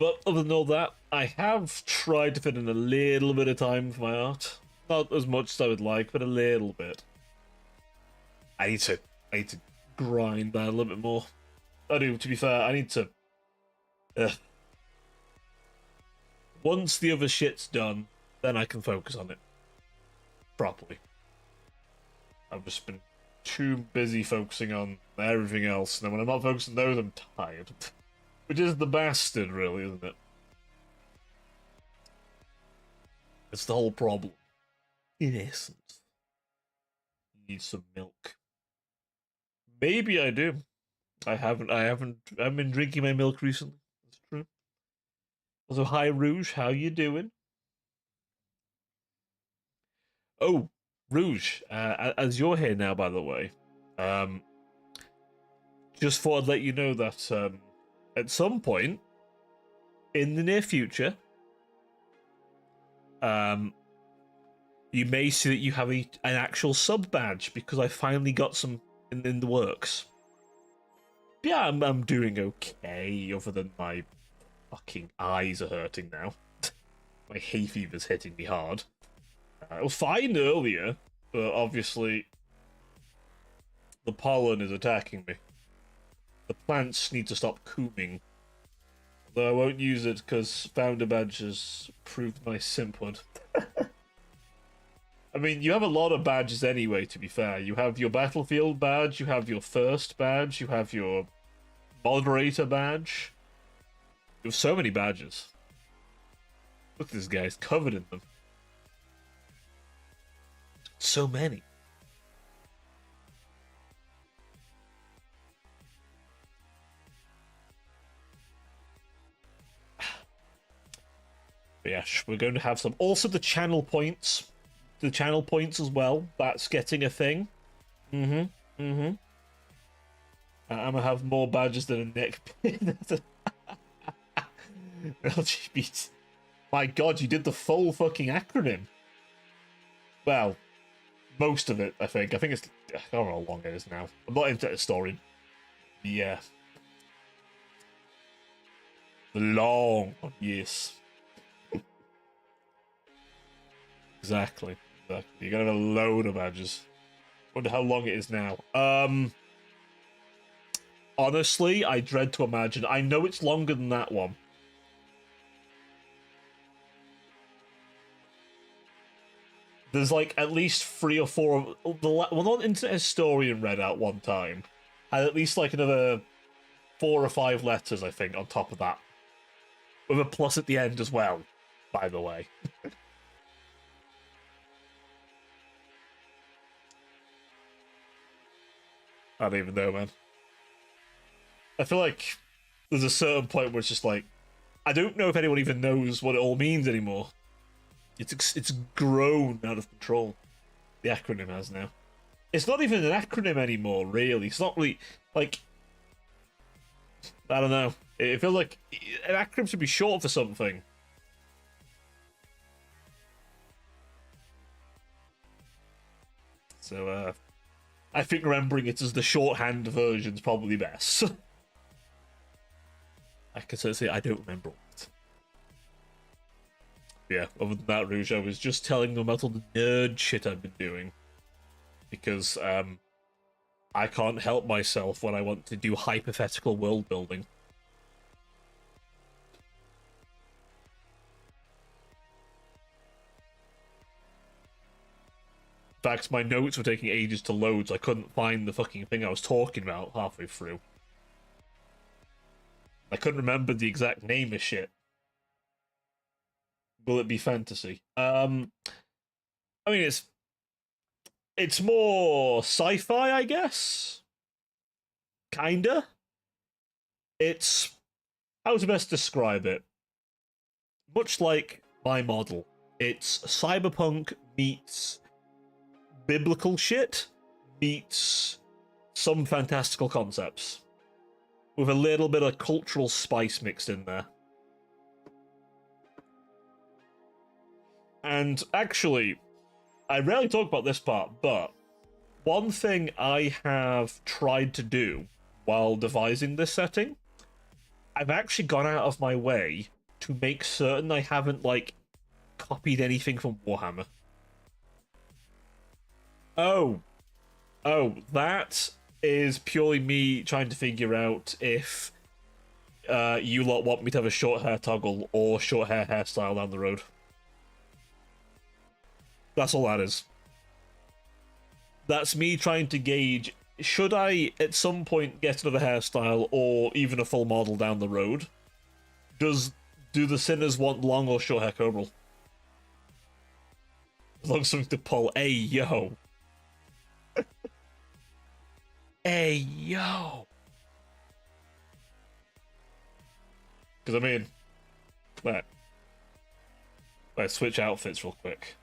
But other than all that, I have tried to fit in a little bit of time for my art. Not as much as I would like, but a little bit. I need to grind that a little bit more. I do, to be fair, I need to... Once the other shit's done, then I can focus on it. Properly. I've just been too busy focusing on everything else, and then when I'm not focusing on those, I'm tired. Which is the bastard, really, isn't it? It's the whole problem. In essence. You need some milk. Maybe I do. I haven't been drinking my milk recently. That's true. Also, hi Rouge, how you doing? Oh, Rouge, as you're here now, by the way, just thought I'd let you know that at some point in the near future, you may see that you have an actual sub badge because I finally got some in the works. Yeah, I'm doing okay, other than my fucking eyes are hurting now. My hay fever's hitting me hard. It was fine earlier, but obviously the pollen is attacking me. The plants need to stop cooming. Though I won't use it because Founder Badge has proved my simphood. I mean, you have a lot of badges anyway, to be fair. You have your Battlefield badge, you have your First badge, you have your Moderator badge. You have so many badges. Look at this guy, he's covered in them. So many. But yeah, we're going to have some. Also, the channel points. The channel points as well. That's getting a thing. I'm gonna have more badges than a neck pin. LGBT. My god, you did the full fucking acronym. Well, most of it, I think. I think it's... I don't know how long it is now. I'm not into the story. Yeah. The long... Yes. Exactly. You're gonna have a load of badges. Wonder how long it is now. Honestly, I dread to imagine. I know it's longer than that one. There's like at least 3 or 4 of the one Internet Historian read out one time. Had at least like another 4 or 5 letters, I think, on top of that. With a plus at the end as well, by the way. I don't even know, man. I feel like there's a certain point where it's just like, I don't know if anyone even knows what it all means anymore. It's grown out of control. The acronym has now. It's not even an acronym anymore, really. It's not really, like... I don't know. It feels like an acronym should be short for something. So, I think remembering it as the shorthand version is probably best. I can say I don't remember it. Yeah, other than that, Rouge, I was just telling them about all the nerd shit I've been doing. Because, I can't help myself when I want to do hypothetical world building. In fact, my notes were taking ages to load, so I couldn't find the fucking thing I was talking about halfway through. I couldn't remember the exact name of shit. Will it be fantasy? I mean, it's more sci-fi, I guess. Kinda. It's... how to best describe it? Much like my model. It's cyberpunk meets biblical shit meets some fantastical concepts. With a little bit of cultural spice mixed in there. And actually, I rarely talk about this part, but one thing I have tried to do while devising this setting, I've actually gone out of my way to make certain I haven't, like, copied anything from Warhammer. Oh, that is purely me trying to figure out if you lot want me to have a short hair toggle or short hair hairstyle down the road. That's all that is. That's me trying to gauge, should I at some point get another hairstyle or even a full model down the road? Do the sinners want long or short hair Cobral? As long as something to pull. Hey, yo. Hey, yo. Because, I mean, let's switch outfits real quick.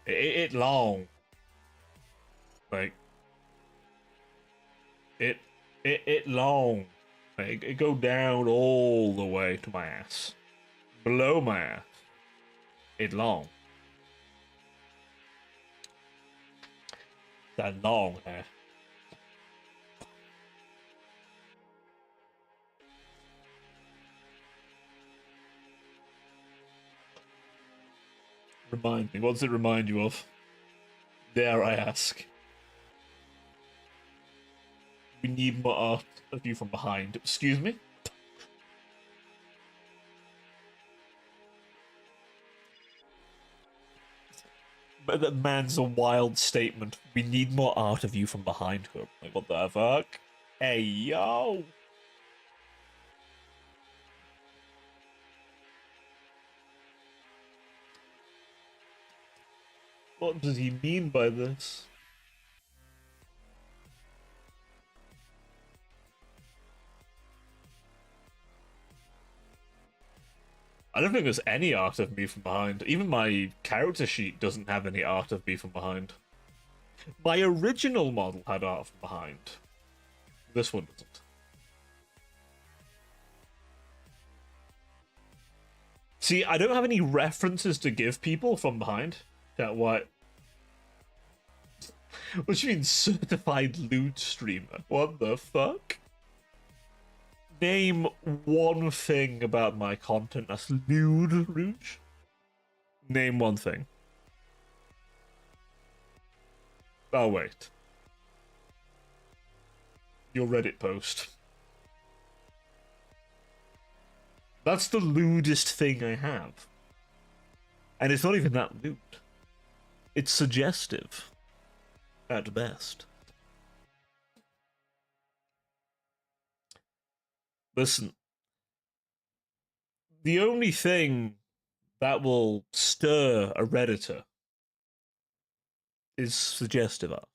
It long. Like, it It long. It go down all the way to my ass. Below my ass. It long. That long hair. Remind me. What does it remind you of? Dare I ask? We need more art of you from behind. Excuse me? But that man's a wild statement. We need more art of you from behind her. Like, what the fuck? Hey, yo! What does he mean by this? I don't think there's any art of me from behind. Even my character sheet doesn't have any art of me from behind. My original model had art from behind. This one doesn't. See, I don't have any references to give people from behind. That what? What do you mean certified lewd streamer? What the fuck? Name one thing about my content that's lewd, Rouge. Name one thing. Oh, wait. Your Reddit post. That's the lewdest thing I have. And it's not even that lewd. It's suggestive. At best. Listen. The only thing that will stir a Redditor is suggestive art.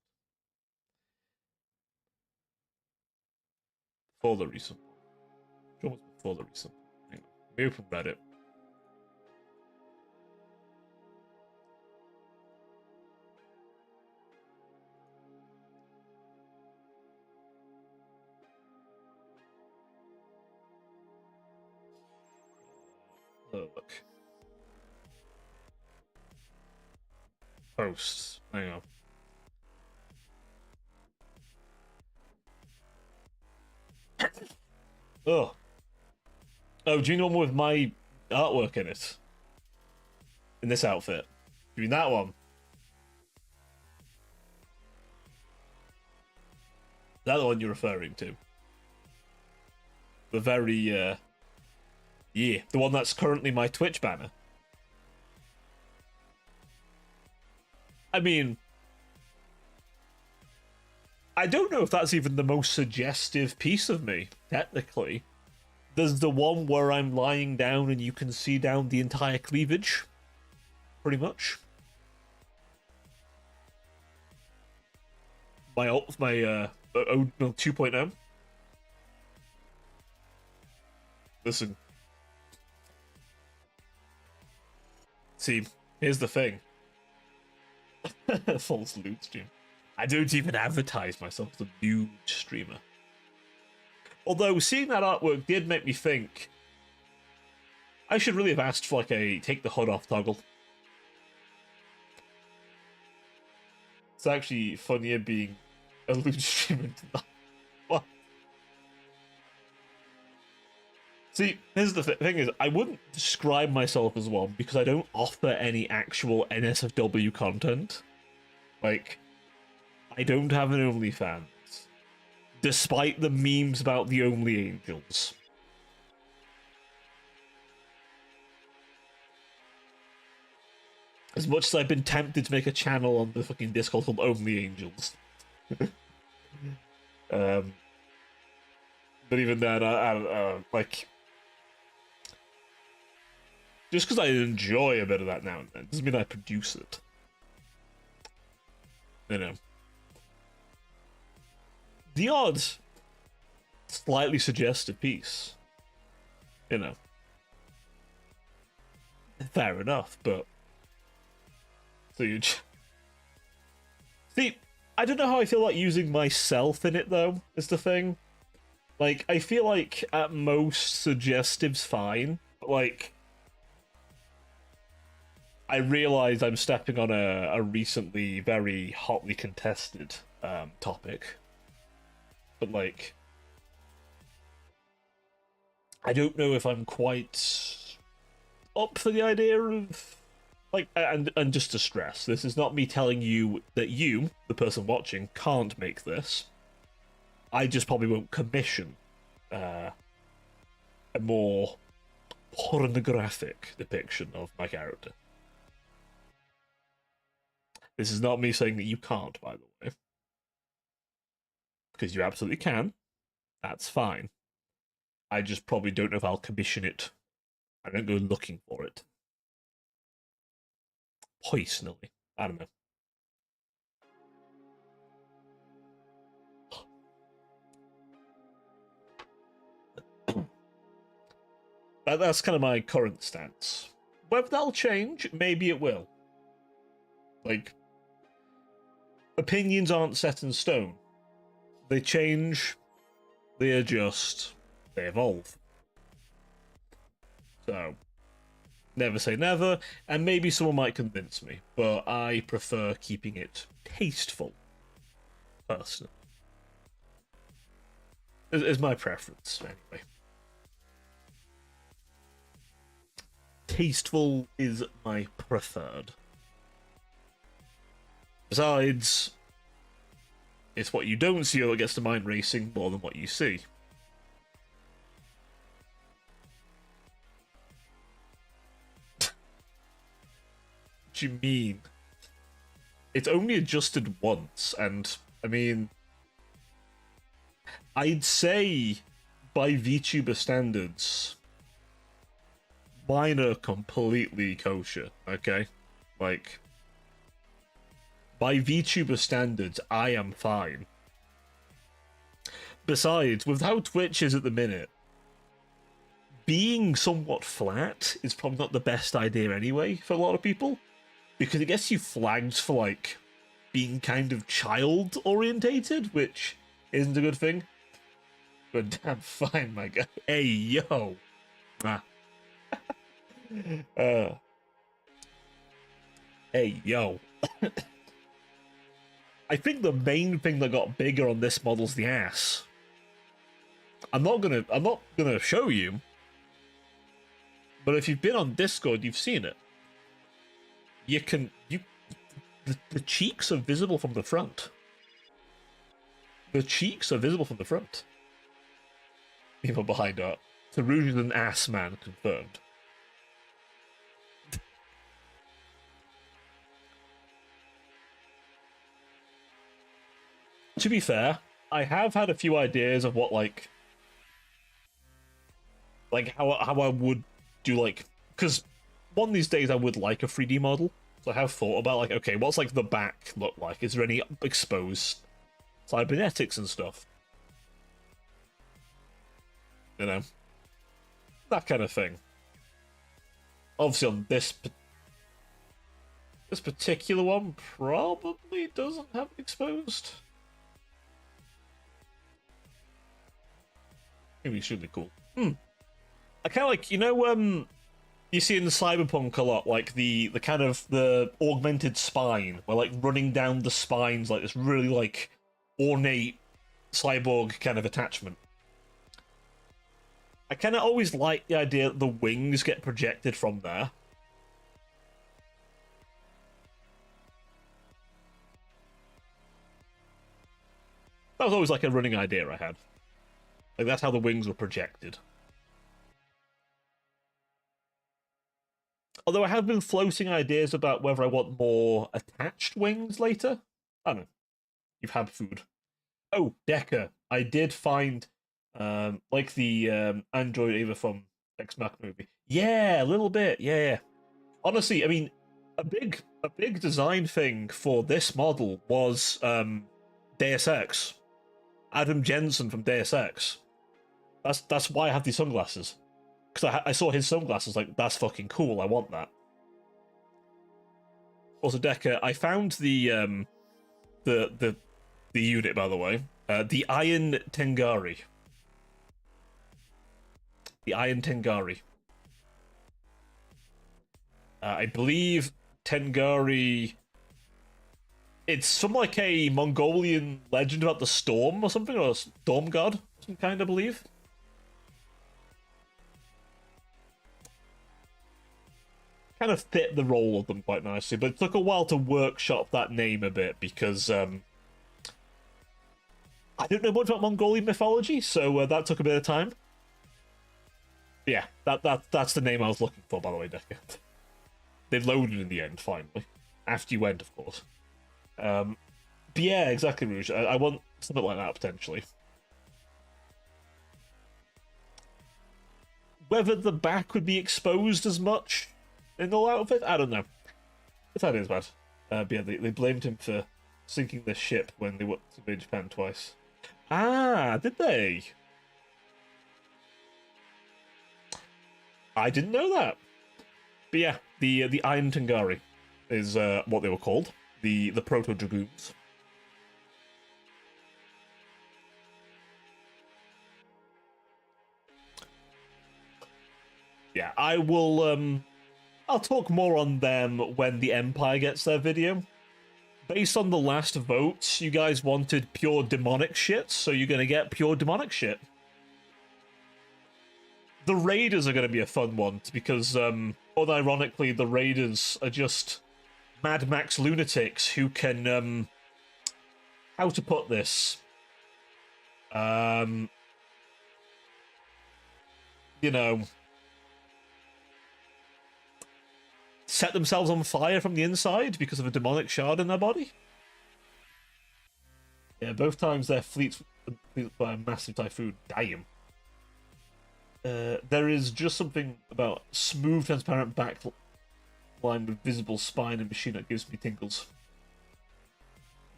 For the reason. Almost before the reason. Hang on. Let me open Reddit. Oh, look. Posts. Hang on. Oh. Oh, do you know one with my artwork in it? In this outfit? You mean that one? Is that the one you're referring to? The very, yeah, the one that's currently my Twitch banner. I mean, I don't know if that's even the most suggestive piece of me, technically. There's the one where I'm lying down and you can see down the entire cleavage. Pretty much. My 2.0. Listen. See, here's the thing. False loot stream. I don't even advertise myself as a nude streamer. Although, seeing that artwork did make me think I should really have asked for, like, a take the hood off toggle. It's actually funnier being a lewd streamer than that. What? See, here's the thing is, I wouldn't describe myself as one because I don't offer any actual NSFW content. Like, I don't have an OnlyFans. Despite the memes about the Only Angels. As much as I've been tempted to make a channel on the fucking Discord called Only Angels. But even then, I like... Just because I enjoy a bit of that now and then, doesn't mean I produce it. You know. The odd, slightly suggestive piece. You know. Fair enough, but... So you... See, I don't know how I feel like using myself in it, though, is the thing. Like, I feel like at most suggestive's fine, but like I realize I'm stepping on a recently very hotly contested topic, but like I don't know if I'm quite up for the idea of like and just to stress, this is not me telling you that you, the person watching, can't make this. I just probably won't commission a more pornographic depiction of my character. This is not me saying that you can't, by the way, because you absolutely can. That's fine. I just probably don't know if I'll commission it. I don't go looking for it. Personally, I don't know. That's kind of my current stance. Whether that'll change, maybe it will. Like, opinions aren't set in stone. They change, they adjust, they evolve. So, never say never, and maybe someone might convince me, but I prefer keeping it tasteful, personally. Is my preference, anyway. Tasteful is my preferred. Besides, it's what you don't see that gets the mind racing more than what you see. What do you mean? It's only adjusted once, and I mean, I'd say by VTuber standards, mine are completely kosher, okay? Like, by VTuber standards, I am fine. Besides, with how Twitch is at the minute, being somewhat flat is probably not the best idea anyway for a lot of people, because it gets you flagged for, like, being kind of child-orientated, which isn't a good thing. But damn fine, my guy. Hey, yo! Ah. Hey, yo. I think the main thing that got bigger on this model's the ass. I'm not gonna show you, but if you've been on Discord, you've seen it. The cheeks are visible from the front. The cheeks are visible from the front. Even behind that. Tarouge is an ass man, confirmed. To be fair, I have had a few ideas of what like how I would do, like, because one of these days I would like a 3D model. So I have thought about, like, okay, what's like the back look like? Is there any exposed cybernetics and stuff? You know, that kind of thing. Obviously, on this particular one, probably doesn't have it exposed. Maybe it should be cool. I kind of like, you see in the Cyberpunk a lot, like the kind of the augmented spine, where like running down the spine's like this really like ornate cyborg kind of attachment. I kind of always like the idea that the wings get projected from there. That was always like a running idea I had. Like that's how the wings were projected. Although I have been floating ideas about whether I want more attached wings later. I don't know. You've had food. Oh, Decker. I did find, like the Android Ava from Ex Mach movie. Yeah, a little bit. Yeah. Honestly, I mean, a big design thing for this model was Deus Ex. Adam Jensen from Deus Ex. That's why I have these sunglasses. Because I saw his sunglasses, like, that's fucking cool, I want that. Also, Decker, I found the unit, by the way. The Iron Tengari. The Iron Tengari. I believe Tengari... It's from like a Mongolian legend about the storm or something, or a storm god, some kind, I believe. Kind of fit the role of them quite nicely, but it took a while to workshop that name a bit because I don't know much about Mongolian mythology, so that took a bit of time. Yeah, that's the name I was looking for, by the way, Decker. They loaded in the end, finally. After you went, of course. But yeah, exactly, Rouge. I want something like that, potentially. Whether the back would be exposed as much in the outfit, I don't know. If that is bad. But yeah, they blamed him for sinking the ship when they went to Japan twice. Ah, did they? I didn't know that. But yeah, the Iron Tengari is what they were called. The Proto-Dragoons. Yeah, I will, I'll talk more on them when the Empire gets their video. Based on the last votes, you guys wanted pure demonic shit, so you're gonna get pure demonic shit. The Raiders are gonna be a fun one, because, unironically, the Raiders are just Mad Max lunatics who can, how to put this? You know, set themselves on fire from the inside because of a demonic shard in their body. Yeah, both times their fleets by a massive typhoon. Damn. There is just something about smooth, transparent back line with visible spine and machine that gives me tingles.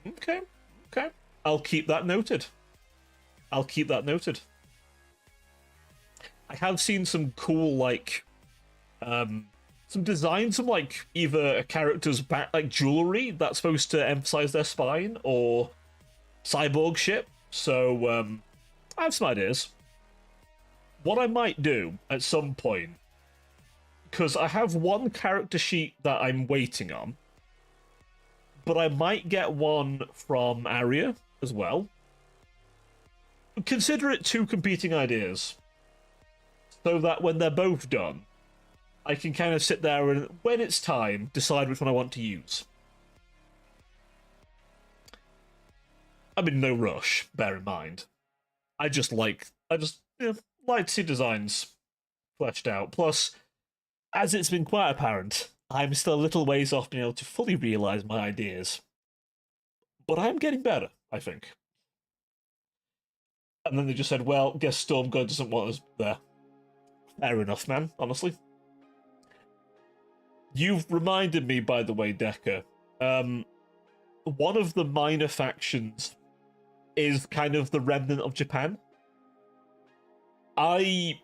Okay, okay. I'll keep that noted. I'll keep that noted. I have seen some cool, like, some designs, some, like, either a character's back, like, jewelry that's supposed to emphasize their spine, or cyborg shit. So, I have some ideas. What I might do at some point, because I have one character sheet that I'm waiting on, but I might get one from Aria as well. Consider it two competing ideas, so that when they're both done, I can kind of sit there and, when it's time, decide which one I want to use. I'm in no rush, bear in mind. I just like to see designs fleshed out. Plus, as it's been quite apparent, I'm still a little ways off being able to fully realise my ideas. But I'm getting better, I think. And then they just said, well, guess Stormguard doesn't want us there. Fair enough, man, honestly. You've reminded me, by the way, Decker, one of the minor factions is kind of the remnant of Japan. I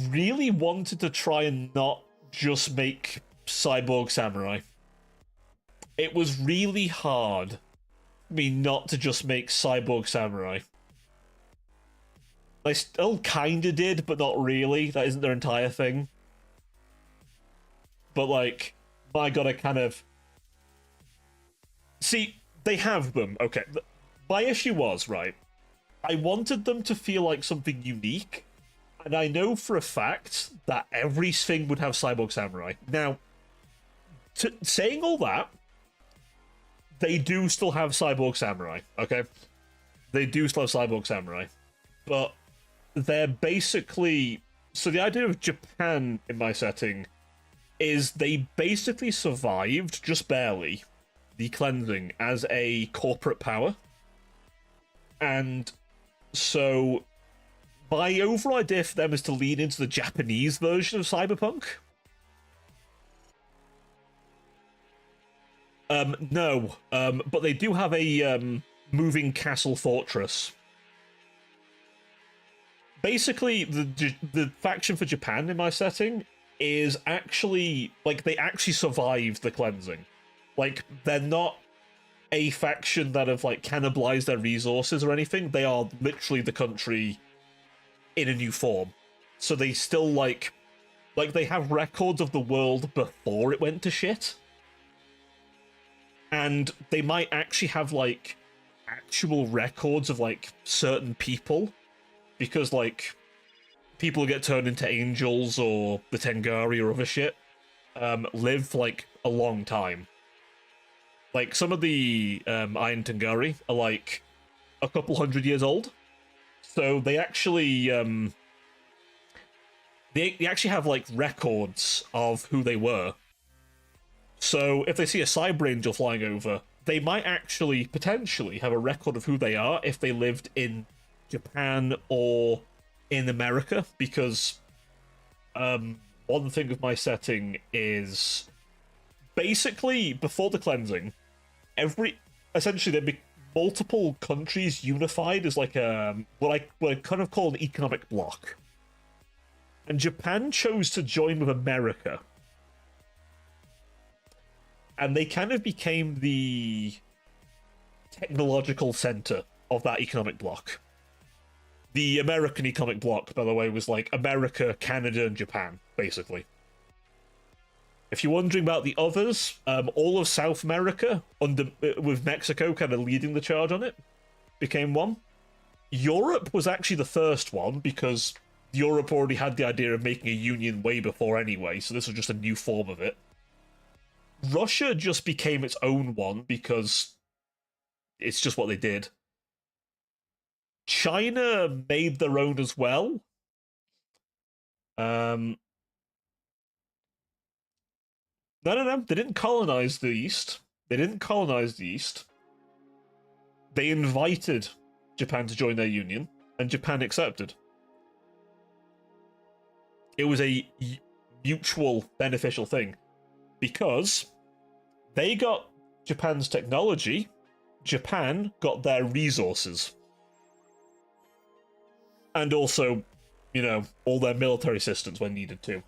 really wanted to try and not just make cyborg samurai. It was really hard for me not to just make cyborg samurai. I still kinda did, but not really. That isn't their entire thing. But, like, my god, I kind of... See, they have them, okay. My issue was, right, I wanted them to feel like something unique, and I know for a fact that everything would have cyborg samurai. Now, saying all that, they do still have cyborg samurai, okay? They do still have cyborg samurai. But they're basically... So the idea of Japan in my setting is they basically survived, just barely, the cleansing as a corporate power. And so my overall idea for them is to lean into the Japanese version of Cyberpunk. No, but they do have a moving castle fortress. Basically, the faction for Japan in my setting is actually, like, they actually survived the cleansing. Like, they're not a faction that have, like, cannibalized their resources or anything. They are literally the country in a new form. So they still like they have records of the world before it went to shit. And they might actually have like actual records of like certain people, because like people get turned into angels or the Tengari or other shit live like a long time. Like some of the Iron Tengari are like a couple hundred years old, so they actually they actually have like records of who they were. So if they see a cyber angel flying over, they might actually potentially have a record of who they are if they lived in Japan or in America, because one thing of my setting is basically before the cleansing, every essentially there'd be multiple countries unified as like a what I kind of call an economic bloc. And Japan chose to join with America. And they kind of became the technological center of that economic bloc. The American economic bloc, by the way, was like America, Canada, and Japan, basically. If you're wondering about the others, all of South America, with Mexico kind of leading the charge on it, became one. Europe was actually the first one, because Europe already had the idea of making a union way before anyway, so this was just a new form of it. Russia just became its own one because it's just what they did. China made their own as well. No, they didn't colonize the East. They didn't colonize the East. They invited Japan to join their union, and Japan accepted. It was a mutual beneficial thing, because they got Japan's technology, Japan got their resources. And also, you know, all their military assistance when needed to.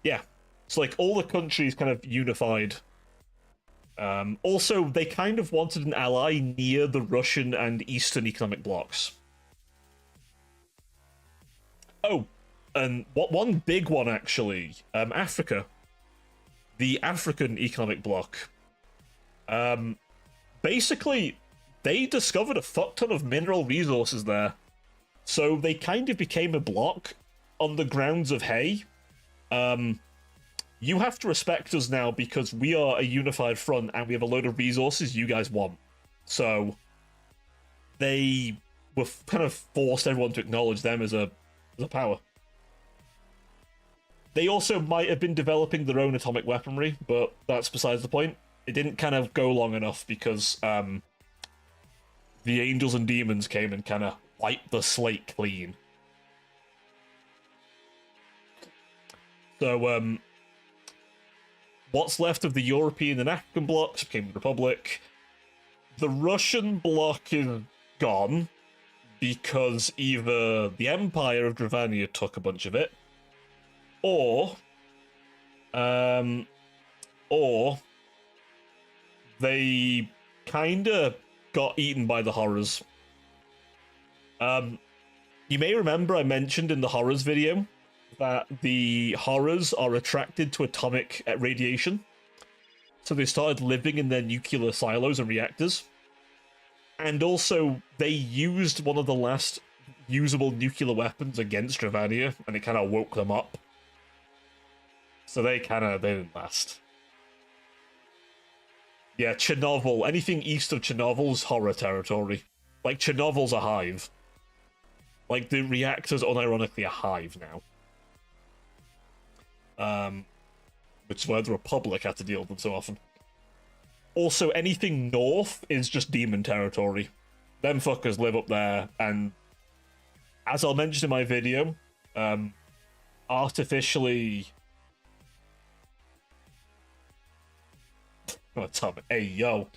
Yeah. It's like all the countries kind of unified. Also, they kind of wanted an ally near the Russian and Eastern economic blocs. Oh, and one big one actually, Africa. The African economic bloc. Basically, they discovered a fuck ton of mineral resources there. So they kind of became a bloc on the grounds of, hey, you have to respect us now because we are a unified front and we have a load of resources you guys want. So they were kind of forced everyone to acknowledge them as a power. They also might have been developing their own atomic weaponry, but that's besides the point. It didn't kind of go long enough because the angels and demons came and kind of wiped the slate clean. So, what's left of the European and African blocs became the Republic. The Russian bloc is gone because either the Empire of Dravania took a bunch of it, or they kinda got eaten by the horrors. You may remember I mentioned in the horrors video that the horrors are attracted to atomic radiation. So they started living in their nuclear silos and reactors. And also, they used one of the last usable nuclear weapons against Dravania, and it kind of woke them up. So they didn't last. Yeah, Chernobyl. Anything east of Chernobyl's horror territory. Like, Chernobyl's a hive. Like, the reactor's unironically a hive now. Which is why the Republic had to deal with them so often. Also, anything north is just demon territory. Them fuckers live up there, and as I'll mention in my video, artificially... Oh, Tom, hey, yo.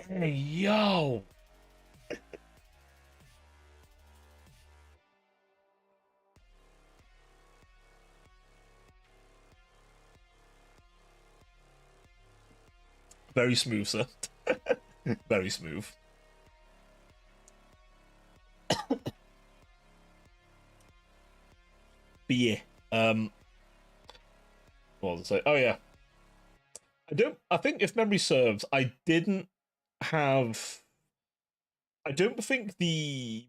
Hey, yo. Very smooth, sir. Very smooth. But yeah, what was I say? Oh yeah, I think if memory serves, I didn't have. I don't think the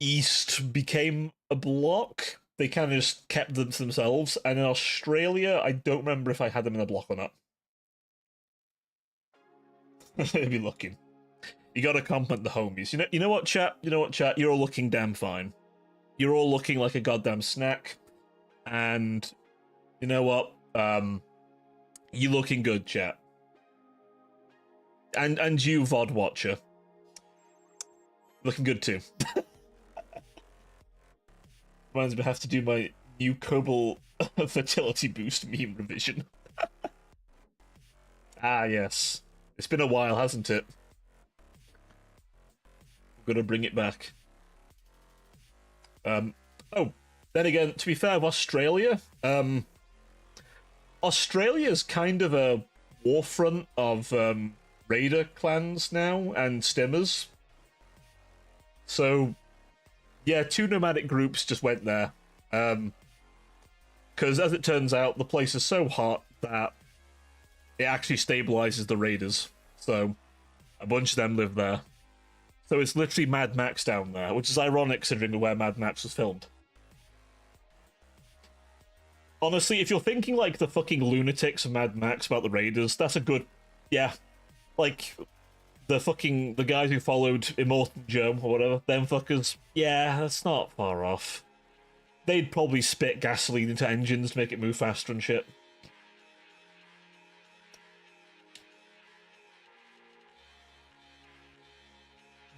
East became a block. They kind of just kept them to themselves. And in Australia, I don't remember if I had them in a block or not. They'd be looking. You gotta compliment the homies. You know what, chat? You know what, chat? You're all looking damn fine. You're all looking like a goddamn snack. And you know what? You looking good, chat. And you, VOD watcher. Looking good too. Reminds me I have to do my new Cobalt fertility boost meme revision. Ah, yes. It's been a while, hasn't it? I'm gonna bring it back. Oh, then again, to be fair, with Australia, Australia's kind of a warfront of raider clans now and stimmers. So, yeah, 2 nomadic groups just went there. Because as it turns out, the place is so hot that it actually stabilizes the raiders. So, a bunch of them live there. So it's literally Mad Max down there, which is ironic considering where Mad Max was filmed. Honestly, if you're thinking like the fucking lunatics of Mad Max about the raiders, that's a good... Yeah. Like, the guys who followed Immortal Joe or whatever, them fuckers, yeah, that's not far off. They'd probably spit gasoline into engines to make it move faster and shit.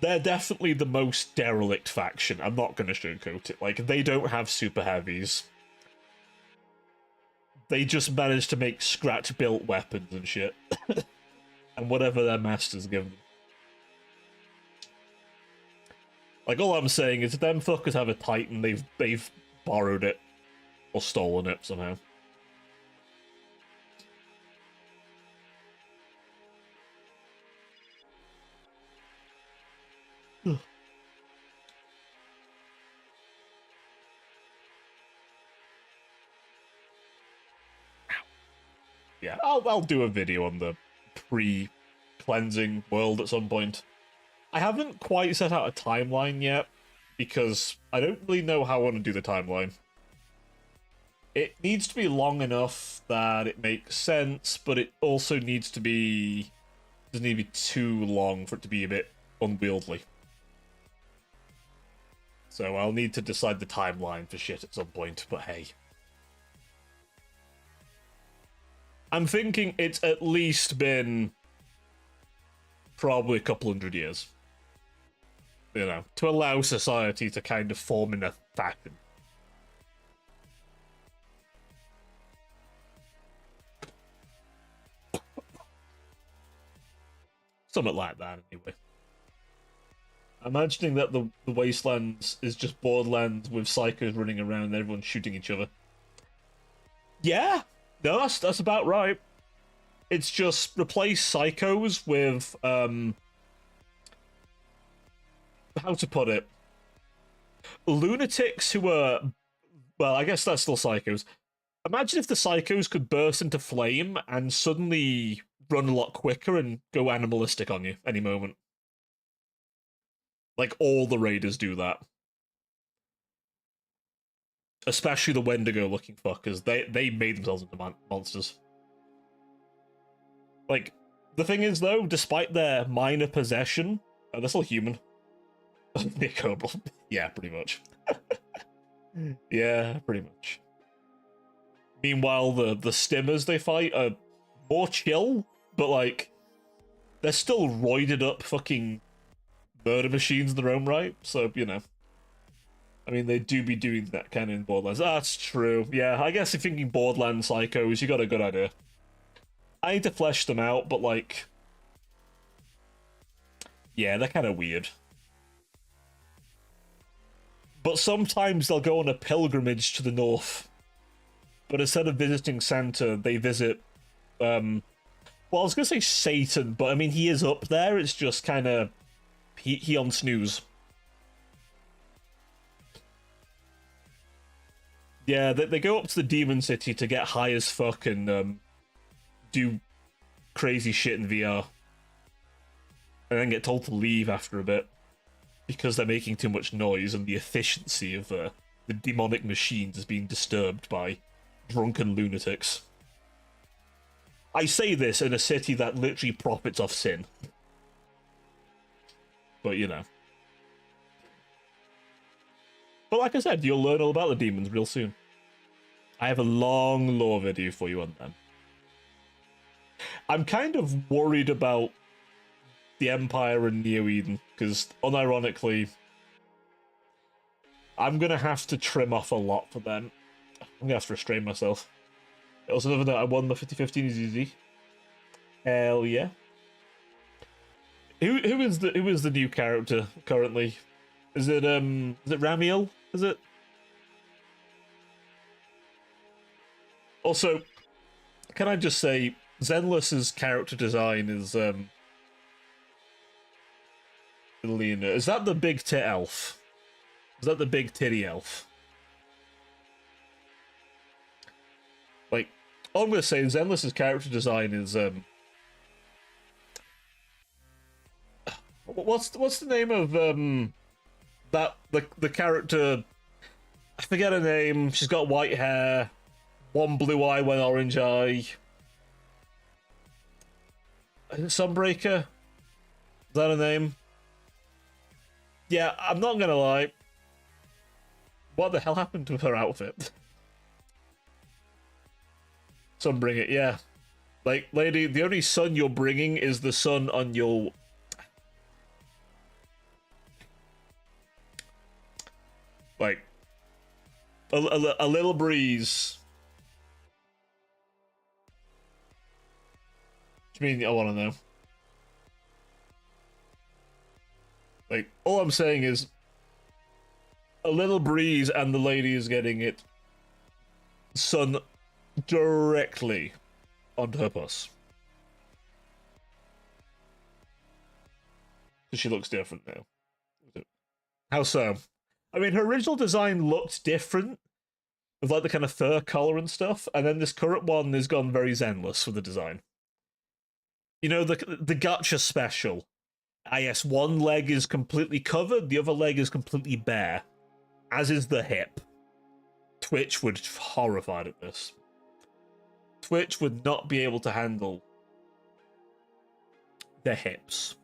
They're definitely the most derelict faction. I'm not going to sugarcoat it. Like, they don't have super heavies. They just managed to make scratch-built weapons and shit. And whatever their masters give them. Like, all I'm saying is if them fuckers have a Titan, they've borrowed it. Or stolen it somehow. Yeah, I'll do a video on the pre-cleansing world at some point. I haven't quite set out a timeline yet, because I don't really know how I want to do the timeline. It needs to be long enough that it makes sense, but it also needs to be... doesn't need to be too long for it to be a bit unwieldy. So I'll need to decide the timeline for shit at some point, but hey. I'm thinking it's at least been probably a couple 100 years. You know, to allow society to kind of form in a faction. Something like that, anyway. Imagining that the Wastelands is just Borderlands with psychos running around and everyone shooting each other. Yeah! No, that's about right. It's just replace psychos with, how to put it? Lunatics who are... Well, I guess that's still psychos. Imagine if the psychos could burst into flame and suddenly run a lot quicker and go animalistic on you any moment. Like, all the raiders do that. Especially the Wendigo-looking fuckers. They made themselves into monsters. Like, the thing is, though, despite their minor possession, they're still human. They're kobold. Yeah, pretty much. Yeah, pretty much. Meanwhile, the stimmers they fight are more chill, but, like, they're still roided up fucking murder machines in their own right, so, you know. I mean, they do be doing that kind of in Borderlands. That's true. Yeah, I guess if you're thinking Borderlands psychos, you got a good idea. I need to flesh them out, but, like... yeah, they're kind of weird. But sometimes they'll go on a pilgrimage to the north. But instead of visiting Santa, they visit, Well, I was gonna say Satan, but I mean he is up there. It's just kind of he on snooze. Yeah, they go up to the demon city to get high as fuck and do crazy shit in VR, and then get told to leave after a bit because they're making too much noise and the efficiency of the demonic machines is being disturbed by drunken lunatics. I say this in a city that literally profits off sin. But, you know. But like I said, you'll learn all about the demons real soon. I have a long lore video for you on them. I'm kind of worried about the Empire and Neo Eden, because, unironically, I'm going to have to trim off a lot for them. I'm going to have to restrain myself. Also, another note, I won the 50-15 is easy. Hell yeah. Who is the new character currently? Is it Ramiel? Is it? Also, can I just say Zenless's character design is Lena. Is that the big tit elf? Is that the big titty elf? Like, all I'm gonna say is Zenless's character design is what's the name of that the character? I forget her name. She's got white hair, one blue eye, one orange eye. Sunbreaker? Is that her name? Yeah, I'm not gonna lie. What the hell happened to her outfit? Sunbringer, yeah. Like, lady, the only sun you're bringing is the sun on your... Like, a little breeze. What do you mean I want to know? Like, all I'm saying is a little breeze and the lady is getting it sun directly onto her puss. So she looks different now. How so? I mean, her original design looked different, with like the kind of fur collar and stuff, and then this current one has gone very Zenless with the design. You know, the gacha special. Yes, one leg is completely covered, the other leg is completely bare, as is the hip. Twitch would be horrified at this. Twitch would not be able to handle the hips.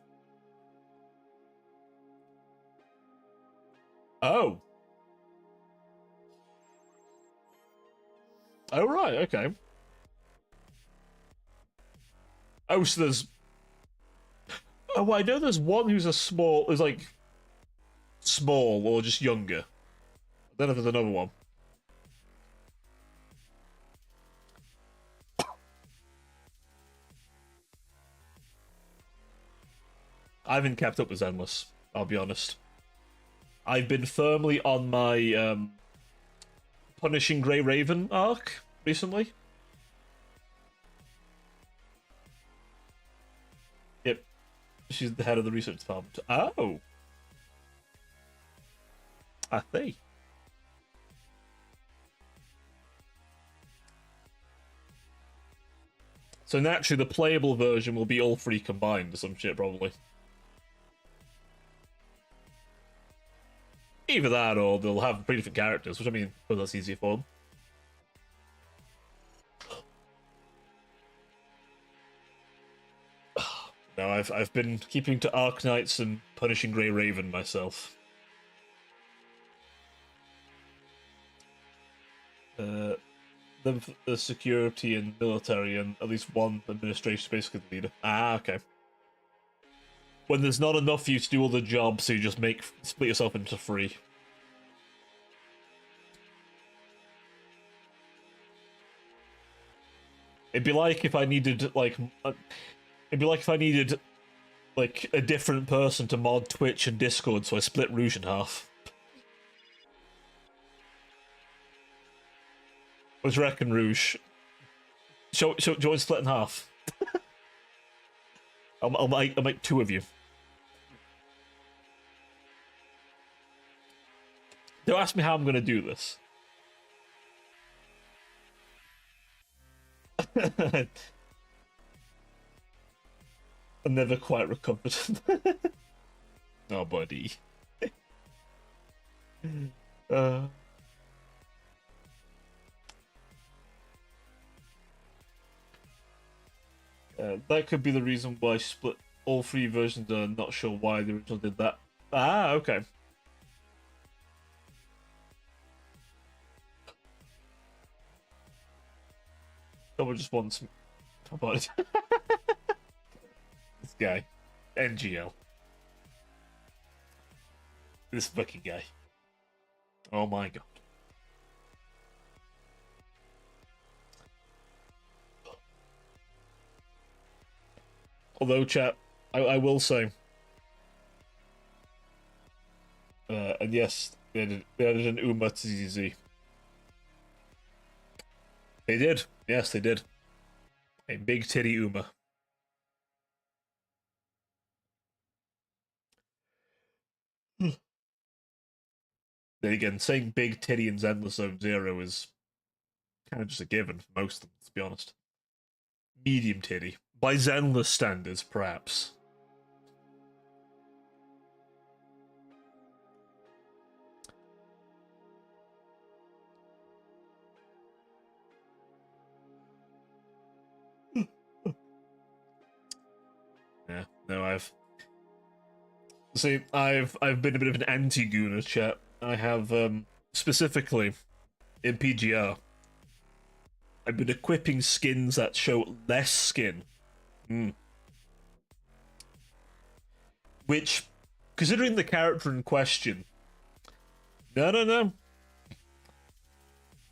Oh. Oh, right, okay. Oh, so there's... Oh, I know there's one who's who's like small or just younger. Then there's another one. I haven't kept up with Zenless, I'll be honest. I've been firmly on my Punishing Grey Raven arc recently. Yep. She's the head of the research department. Oh. I see. So naturally, the playable version will be all three combined or some shit, probably. Either that, or they'll have three different characters, which I mean, well, that's easier for them. No, I've been keeping to Arc Knights and Punishing Grey Raven myself. The security and military and at least one administration is basically the leader. Ah, okay. When there's not enough for you to do all the jobs, so you just split yourself into three. It'd be like if I needed like a different person to mod Twitch and Discord, so I split Rouge in half. What do you reckon, Rouge? Do you want to split in half? I'll make two of you. Don't ask me how I'm gonna do this. I never quite recovered. Oh, buddy. Uh, that could be the reason why split all three versions. Are not sure why the original did that. Ah, okay. Someone just wants. How about it? This guy, NGL. This fucking guy. Oh my god. Although, chat, I will say, and yes, they added an Uma to ZZ. They did. Yes, they did. A big titty Uma. Then again, saying big titty in Zenless Zone Zero is kind of just a given for most of them, to be honest. Medium titty. By Zenless standards, perhaps. Yeah, no, I've been a bit of an anti-gooner, chat. I have specifically in PGR. I've been equipping skins that show less skin. Which, considering the character in question, no.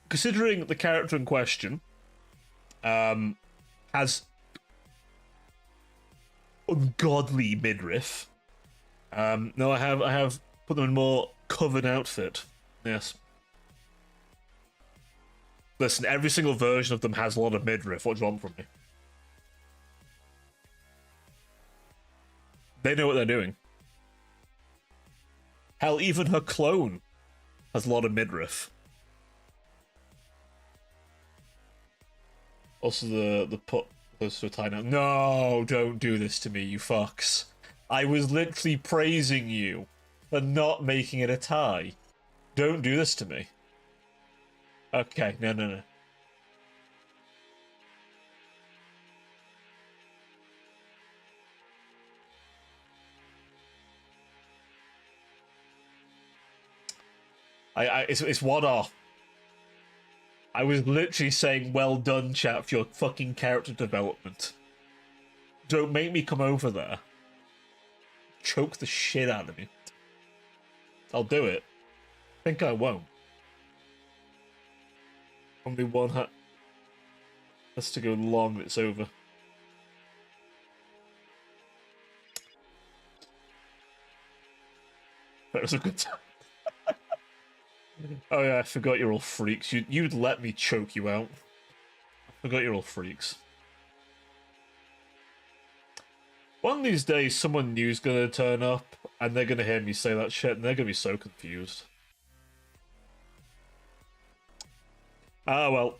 Considering the character in question, has ungodly midriff. No, I have put them in more covered outfit. Yes. Listen, every single version of them has a lot of midriff. What do you want from me? They know what they're doing. Hell, even her clone has a lot of midriff. Also, the put close to a tie now. No, don't do this to me, you fucks. I was literally praising you for not making it a tie. Don't do this to me. Okay, no. It's one off. I was literally saying, well done, chat, for your fucking character development. Don't make me come over there. Choke the shit out of me. I'll do it. Think I won't. Only one has to go long and it's over. That was a good time. Oh yeah, I forgot you're all freaks. You'd let me choke you out. I forgot you're all freaks. One of these days, someone new's gonna turn up, and they're gonna hear me say that shit, and they're gonna be so confused. Ah, well.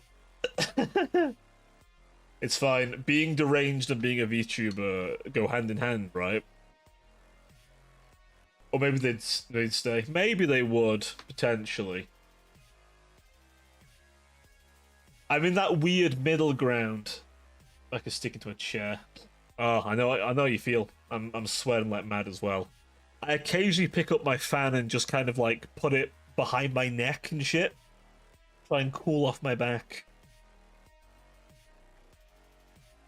It's fine. Being deranged and being a VTuber go hand in hand, right? Or maybe they'd stay. Maybe they would, potentially. I'm in that weird middle ground. Like a stick into a chair. Oh, I know how you feel. I'm sweating like mad as well. I occasionally pick up my fan and just kind of like put it behind my neck and shit. Try and cool off my back.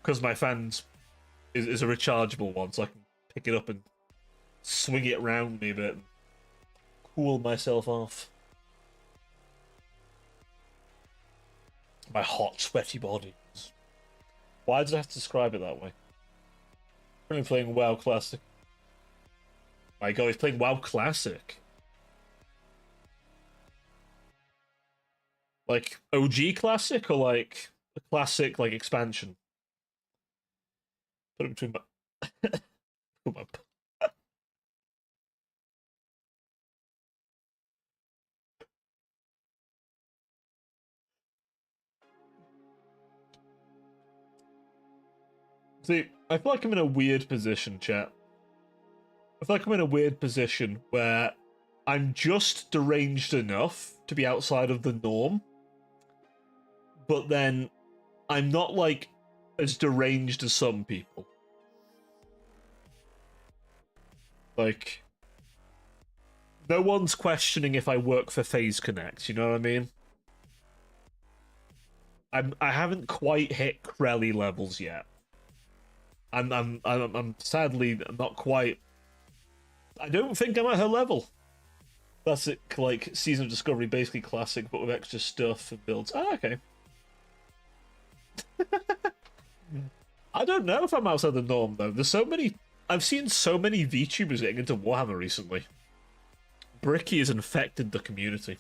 Because my fan is a rechargeable one, so I can pick it up and swing it around me a bit and cool myself off. My hot, sweaty body. Why did I have to describe it that way? Currently playing WoW Classic. My god, he's playing WoW Classic. Like OG Classic or like a Classic like expansion? Put it between my Come on. See, I feel like I'm in a weird position, chat. I feel like I'm in a weird position where I'm just deranged enough to be outside of the norm, but then I'm not like as deranged as some people. Like, no one's questioning if I work for FaZe Connect, you know what I mean? I haven't quite hit Krelly levels yet. I'm sadly not quite. I don't think I'm at her level. Classic, like Season of Discovery, basically classic, but with extra stuff and builds. Ah, okay. I don't know if I'm outside the norm though. There's so many. I've seen so many VTubers getting into Warhammer recently. Bricky has infected the community.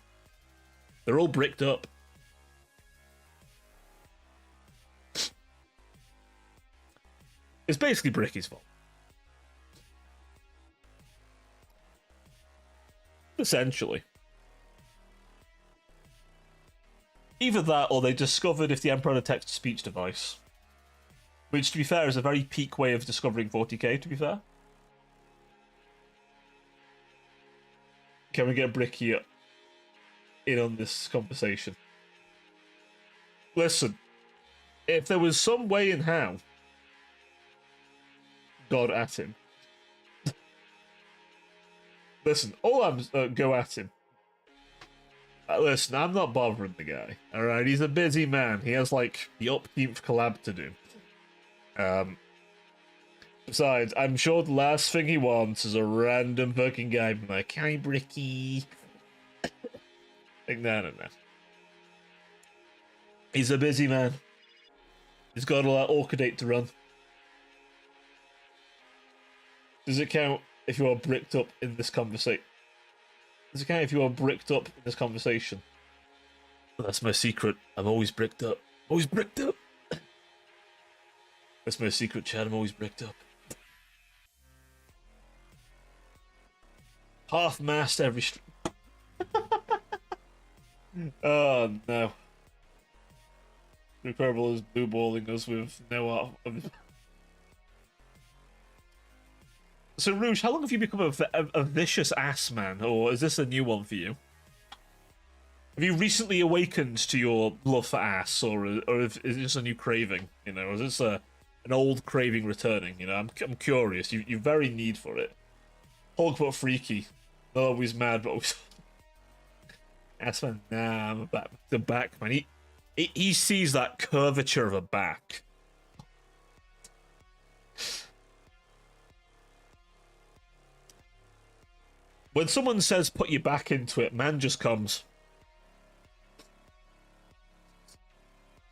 They're all bricked up. It's basically Bricky's fault. Essentially. Either that or they discovered if the Emperor had a text-to-speech device. Which, to be fair, is a very peak way of discovering 40k, to be fair. Can we get Bricky in on this conversation? Listen, if there was some way in how, God at him. Listen, all I'm go at him. Listen, I'm not bothering the guy. All right, he's a busy man. He has like the upkeep collab to do. Besides, I'm sure the last thing he wants is a random fucking guy being like, "Hi, Bricky." Like, no. He's a busy man. He's got a lot of Orchidate to run. Does it count if you are bricked up in this conversation? Does it count if you are bricked up in this conversation? Well, that's my secret. I'm always bricked up. Always bricked up. That's my secret, Chad. I'm always bricked up. Half-mast every oh, no. Incredible is blue balling us with no art. So, Rouge, how long have you become a vicious ass man, or is this a new one for you? Have you recently awakened to your love for ass, or is it just a new craving? You know, or is this an old craving returning? You know, I'm curious. You very need for it. Hulk but freaky, not always mad, but always ass man. Nah, I'm back. The back man. He sees that curvature of a back. When someone says put your back into it, man just comes.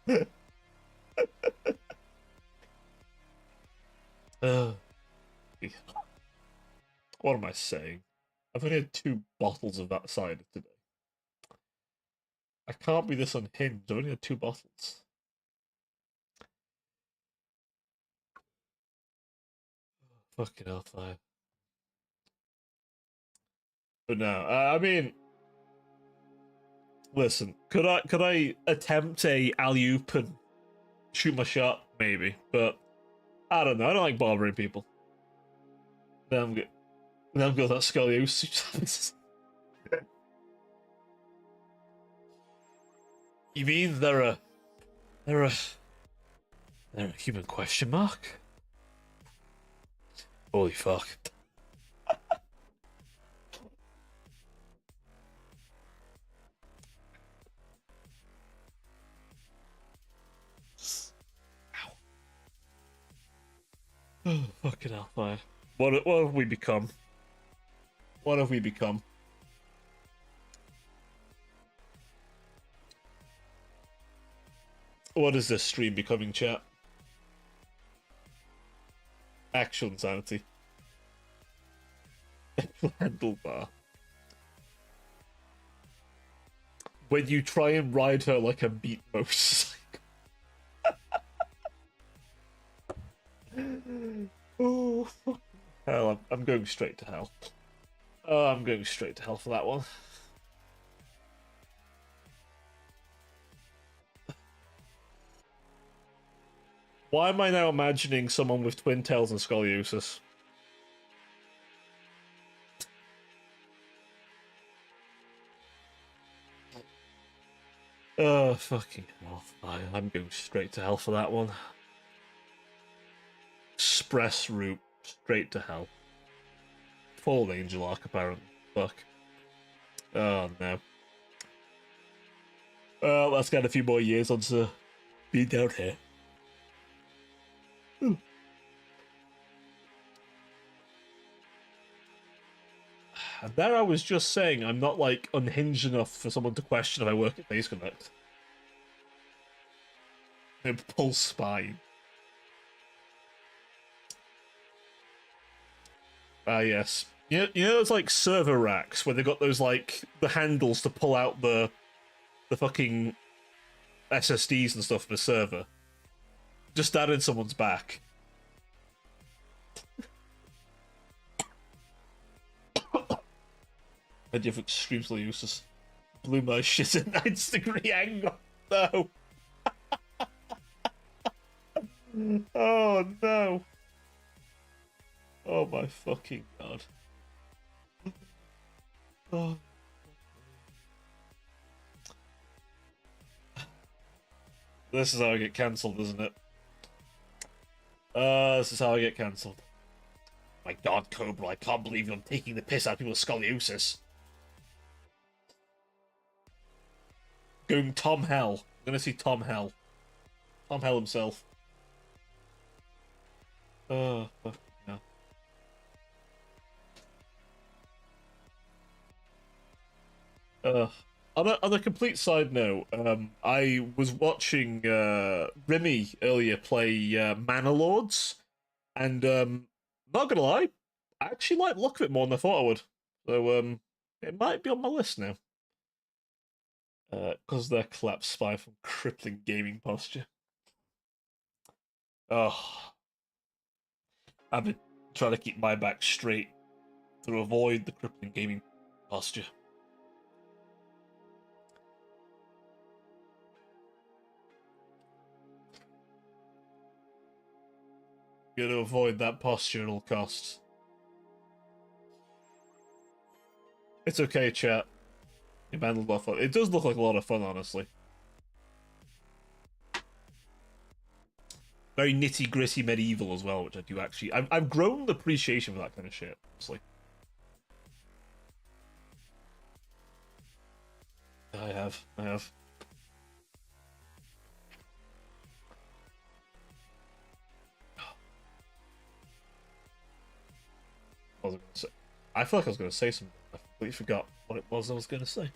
What am I saying? I've only had 2 bottles of that cider today. I can't be this unhinged. I've only had 2 bottles. Fucking hellfire. But no, I mean, listen, could I attempt a alley-oop and shoot my shot? Maybe, but I don't know. I don't like bothering people. Then I'm good. Then I'm good at scoliosis. You mean they're a human question mark? Holy fuck. Oh, fucking hellfire. What have we become? What have we become? What is this stream becoming, chat? Actual insanity. Handlebar. When you try and ride her like a beat motorcycle. Oh, fuck. Hell, I'm going straight to hell. Oh, I'm going straight to hell for that one. Why am I now imagining someone with twin tails and scoliosis? Oh, fucking hell. I'm going straight to hell for that one. Express route straight to hell. Fallen angel arc, apparently. Fuck. Oh, no. Let's get a few more years onto being down here. And there I was just saying I'm not, like, unhinged enough for someone to question if I work at Base Connect. Pulse spine. Ah, yes. You know those, like, server racks where they've got those, like, the handles to pull out the fucking SSDs and stuff from the server? Just that in someone's back. A different extremely useless. Blew my shit at 90-degree angle. No. Oh, no. Oh, my fucking god. Oh. This is how I get cancelled, isn't it? This is how I get cancelled. My god, Cobra, I can't believe I'm taking the piss out of people's scoliosis. Going Tom Hell. I'm gonna see Tom Hell. Tom Hell himself. Oh, fuck no. On a complete side note, I was watching Remy earlier play Mana Lords, and not gonna lie, I actually like the look of it more than I thought I would. So it might be on my list now. Because they're collapsed spine from crippling gaming posture. Oh, I've been trying to keep my back straight to avoid the crippling gaming posture. Gonna avoid that posture at all costs. It's okay, chat. You've handled a lot of fun. It does look like a lot of fun, honestly. Very nitty gritty medieval as well, which I do actually. I've grown an appreciation for that kind of shit, honestly. I have. What was I going to say? I feel like I was going to say something. I completely forgot what it was I was going to say.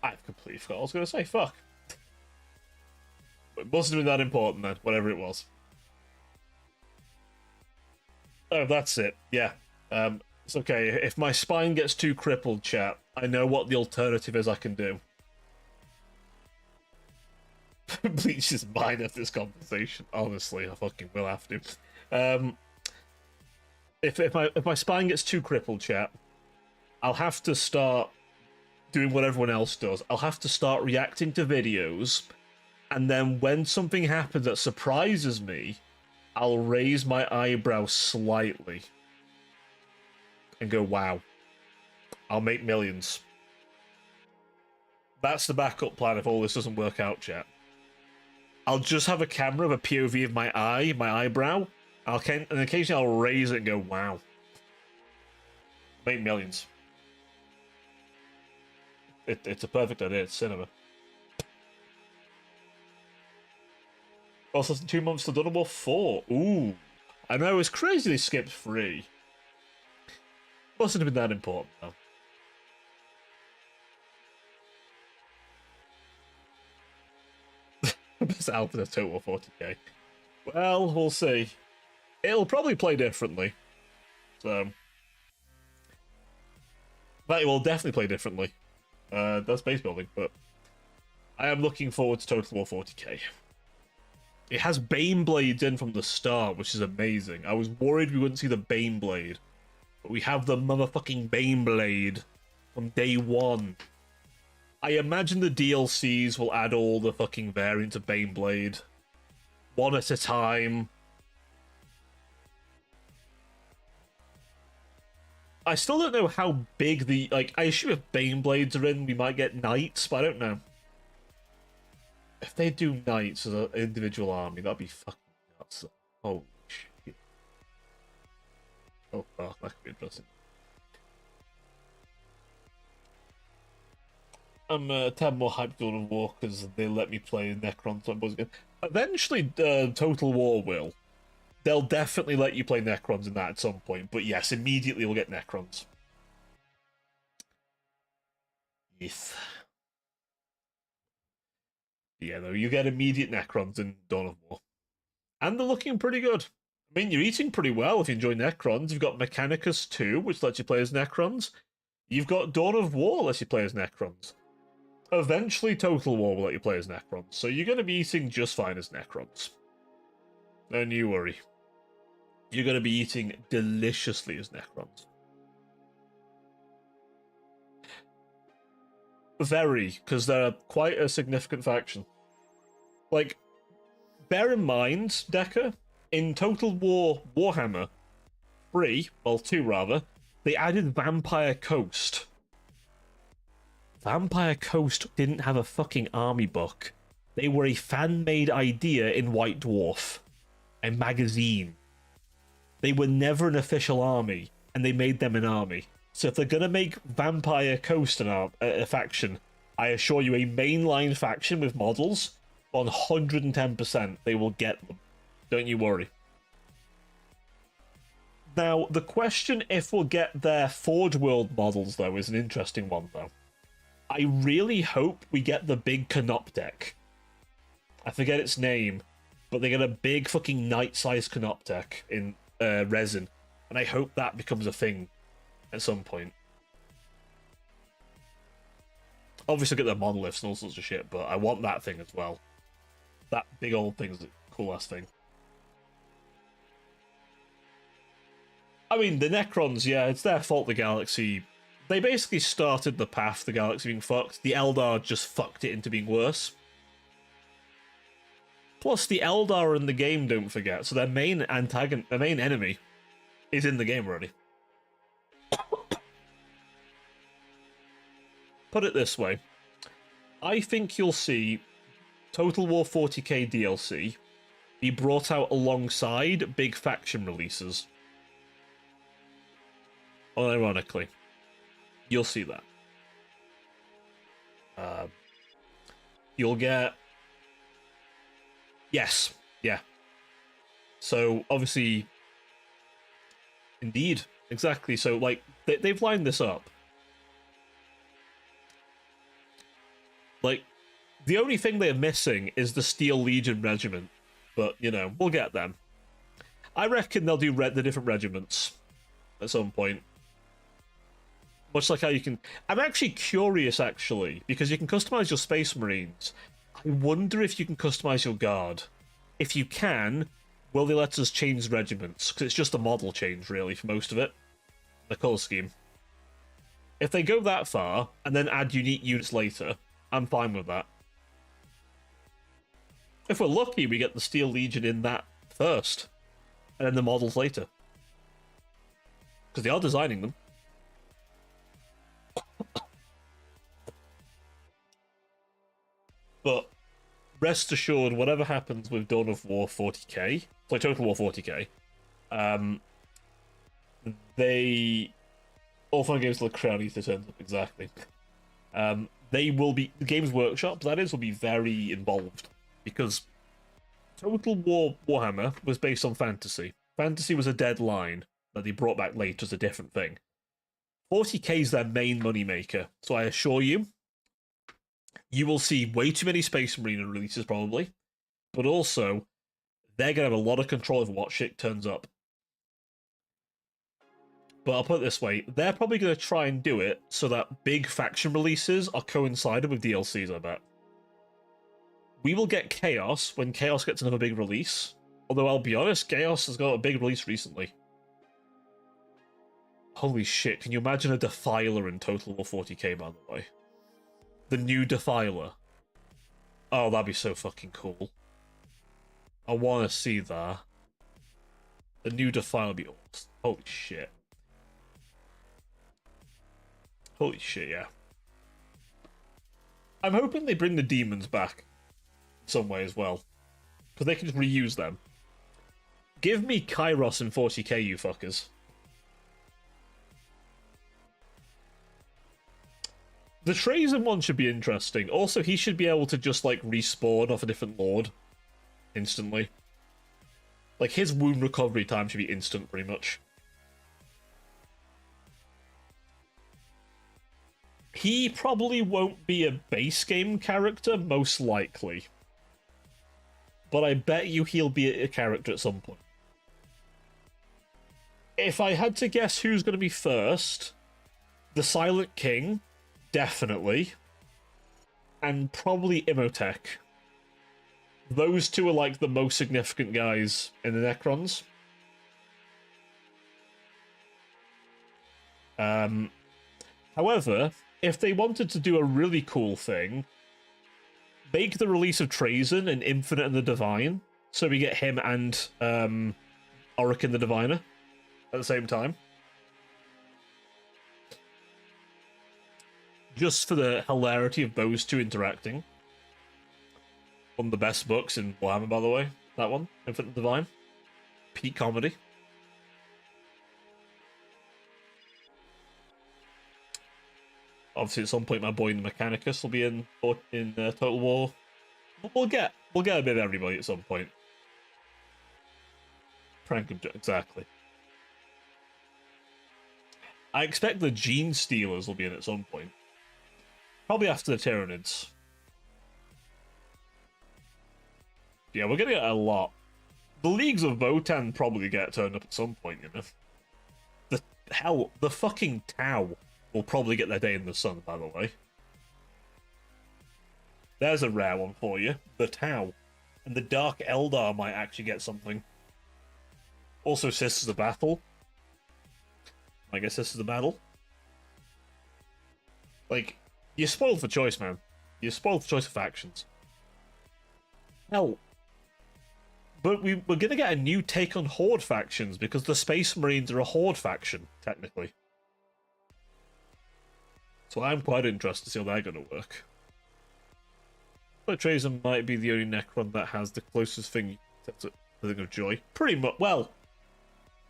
I've completely forgot what I was going to say. Fuck. It must have been that important then, whatever it was. Oh, that's it. Yeah. It's okay. If my spine gets too crippled, chat, I know what the alternative is I can do. Bleach is mine after this conversation. Honestly, I fucking will have to. If my spine gets too crippled, chat, I'll have to start doing what everyone else does. I'll have to start reacting to videos, and then when something happens that surprises me, I'll raise my eyebrow slightly and go, "Wow, I'll make millions." That's the backup plan if all this doesn't work out, chat. I'll just have a camera of a POV of my eyebrow. And occasionally I'll raise it and go, "Wow, make millions." It's a perfect idea. It's cinema. Also, 2 months to Dawn of War 4. Ooh. I know, it's crazy they skipped 3. Mustn't have been that important, though. Best Alpha a total of 40k. Well, we'll see. It'll probably play differently. So. But it will definitely play differently. That's base building, but I am looking forward to Total War 40k. It has Bane Blades in from the start, which is amazing. I was worried we wouldn't see the Bane Blade, but we have the motherfucking Bane Blade from day one. I imagine the DLCs will add all the fucking variants of Bane Blade, one at a time. I still don't know how big the, like, I assume if Bane Blades are in, we might get Knights, but I don't know. If they do Knights as an individual army, that'd be fucking nuts. Holy shit. Oh, fuck, that could be interesting. I'm 10 more hyped on Dawn of War because they let me play Necrons again. Eventually, Total War will. They'll definitely let you play Necrons in that at some point, but yes, immediately we'll get Necrons. Yes. Yeah, though, you get immediate Necrons in Dawn of War. And they're looking pretty good. I mean, you're eating pretty well if you enjoy Necrons. You've got Mechanicus 2, which lets you play as Necrons. You've got Dawn of War, lets you play as Necrons. Eventually, Total War will let you play as Necrons, so you're going to be eating just fine as Necrons. Don't you worry. You're going to be eating deliciously as Necrons. Very, because they're quite a significant faction. Like, bear in mind, Decker, in Total War Warhammer 3, well 2 rather, they added Vampire Coast. Vampire Coast didn't have a fucking army book. They were a fan-made idea in White Dwarf. A magazine. They were never an official army, and they made them an army. So if they're gonna make Vampire Coast a faction, I assure you a mainline faction with models, 110% they will get them. Don't you worry. Now, the question if we'll get their Forge World models, though, is an interesting one, though. I really hope we get the big Canoptek. I forget its name, but they get a big fucking knight-sized Canoptek in resin, and I hope that becomes a thing at some point. Obviously, get the monoliths and all sorts of shit, but I want that thing as well. That big old thing is a cool-ass thing. I mean, the Necrons, yeah, it's their fault the galaxy... They basically started the path the galaxy being fucked. The Eldar just fucked it into being worse. Plus, the Eldar are in the game, don't forget, so their main their main enemy is in the game already. Put it this way. I think you'll see Total War 40k DLC be brought out alongside big faction releases. Unironically. You'll see that. You'll get... Yes, yeah. So, obviously... Indeed, exactly. So, like, they've lined this up. Like, the only thing they're missing is the Steel Legion Regiment. But, you know, we'll get them. I reckon they'll do the different regiments at some point. Much like how you can... I'm actually curious, actually, because you can customize your Space Marines. I wonder if you can customize your Guard. If you can, will they let us change regiments? Because it's just a model change, really, for most of it. The colour scheme. If they go that far, and then add unique units later, I'm fine with that. If we're lucky, we get the Steel Legion in that first, and then the models later. Because they are designing them. But rest assured, whatever happens with Dawn of War 40k, like Total War 40k, they... All Fun Games Look Crowny to turns up, exactly. They will be... The Games Workshop, that is, will be very involved. Because Total War Warhammer was based on fantasy. Fantasy was a dead line that they brought back later as a different thing. 40k is their main moneymaker, so I assure you, you will see way too many Space Marine releases, probably. But also, they're going to have a lot of control over what shit turns up. But I'll put it this way, they're probably going to try and do it so that big faction releases are coincided with DLCs, I bet. We will get Chaos when Chaos gets another big release. Although I'll be honest, Chaos has got a big release recently. Holy shit, can you imagine a Defiler in Total War 40k, by the way? The new Defiler. Oh, that'd be so fucking cool. I want to see that. The new Defiler would be awesome. Holy shit. Holy shit, yeah. I'm hoping they bring the demons back some way as well. Because they can just reuse them. Give me Kairos in 40k, you fuckers. The Trazen one should be interesting. Also, he should be able to just, like, respawn off a different lord instantly. Like, his wound recovery time should be instant, pretty much. He probably won't be a base game character, most likely. But I bet you he'll be a character at some point. If I had to guess who's going to be first, the Silent King, definitely. And probably Imhotep. Those two are like the most significant guys in the Necrons. However, if they wanted to do a really cool thing, make the release of Trazen and Infinite and the Divine, so we get him and Orican the Diviner at the same time. Just for the hilarity of those two interacting. One of the best books in Warhammer, by the way. That one, Infinite and Divine. Peak comedy. Obviously, at some point, my boy the Mechanicus will be in Total War. We'll get a bit of everybody at some point. Prank exactly. I expect the Gene Stealers will be in at some point. Probably after the Tyranids. Yeah, we're gonna get a lot. The Leagues of Votann probably get turned up at some point, you know. The fucking Tau will probably get their day in the sun, by the way. There's a rare one for you. The Tau. And the Dark Eldar might actually get something. Also, Sisters of Battle. I guess Sisters of Battle. Like, you're spoiled for choice, man. You're spoiled for choice of factions. Hell. But we're going to get a new take on Horde factions, because the Space Marines are a Horde faction, technically. So I'm quite interested to see how they're going to work. But Trazen might be the only Necron that has the closest thing to the thing of joy. Pretty much. Well,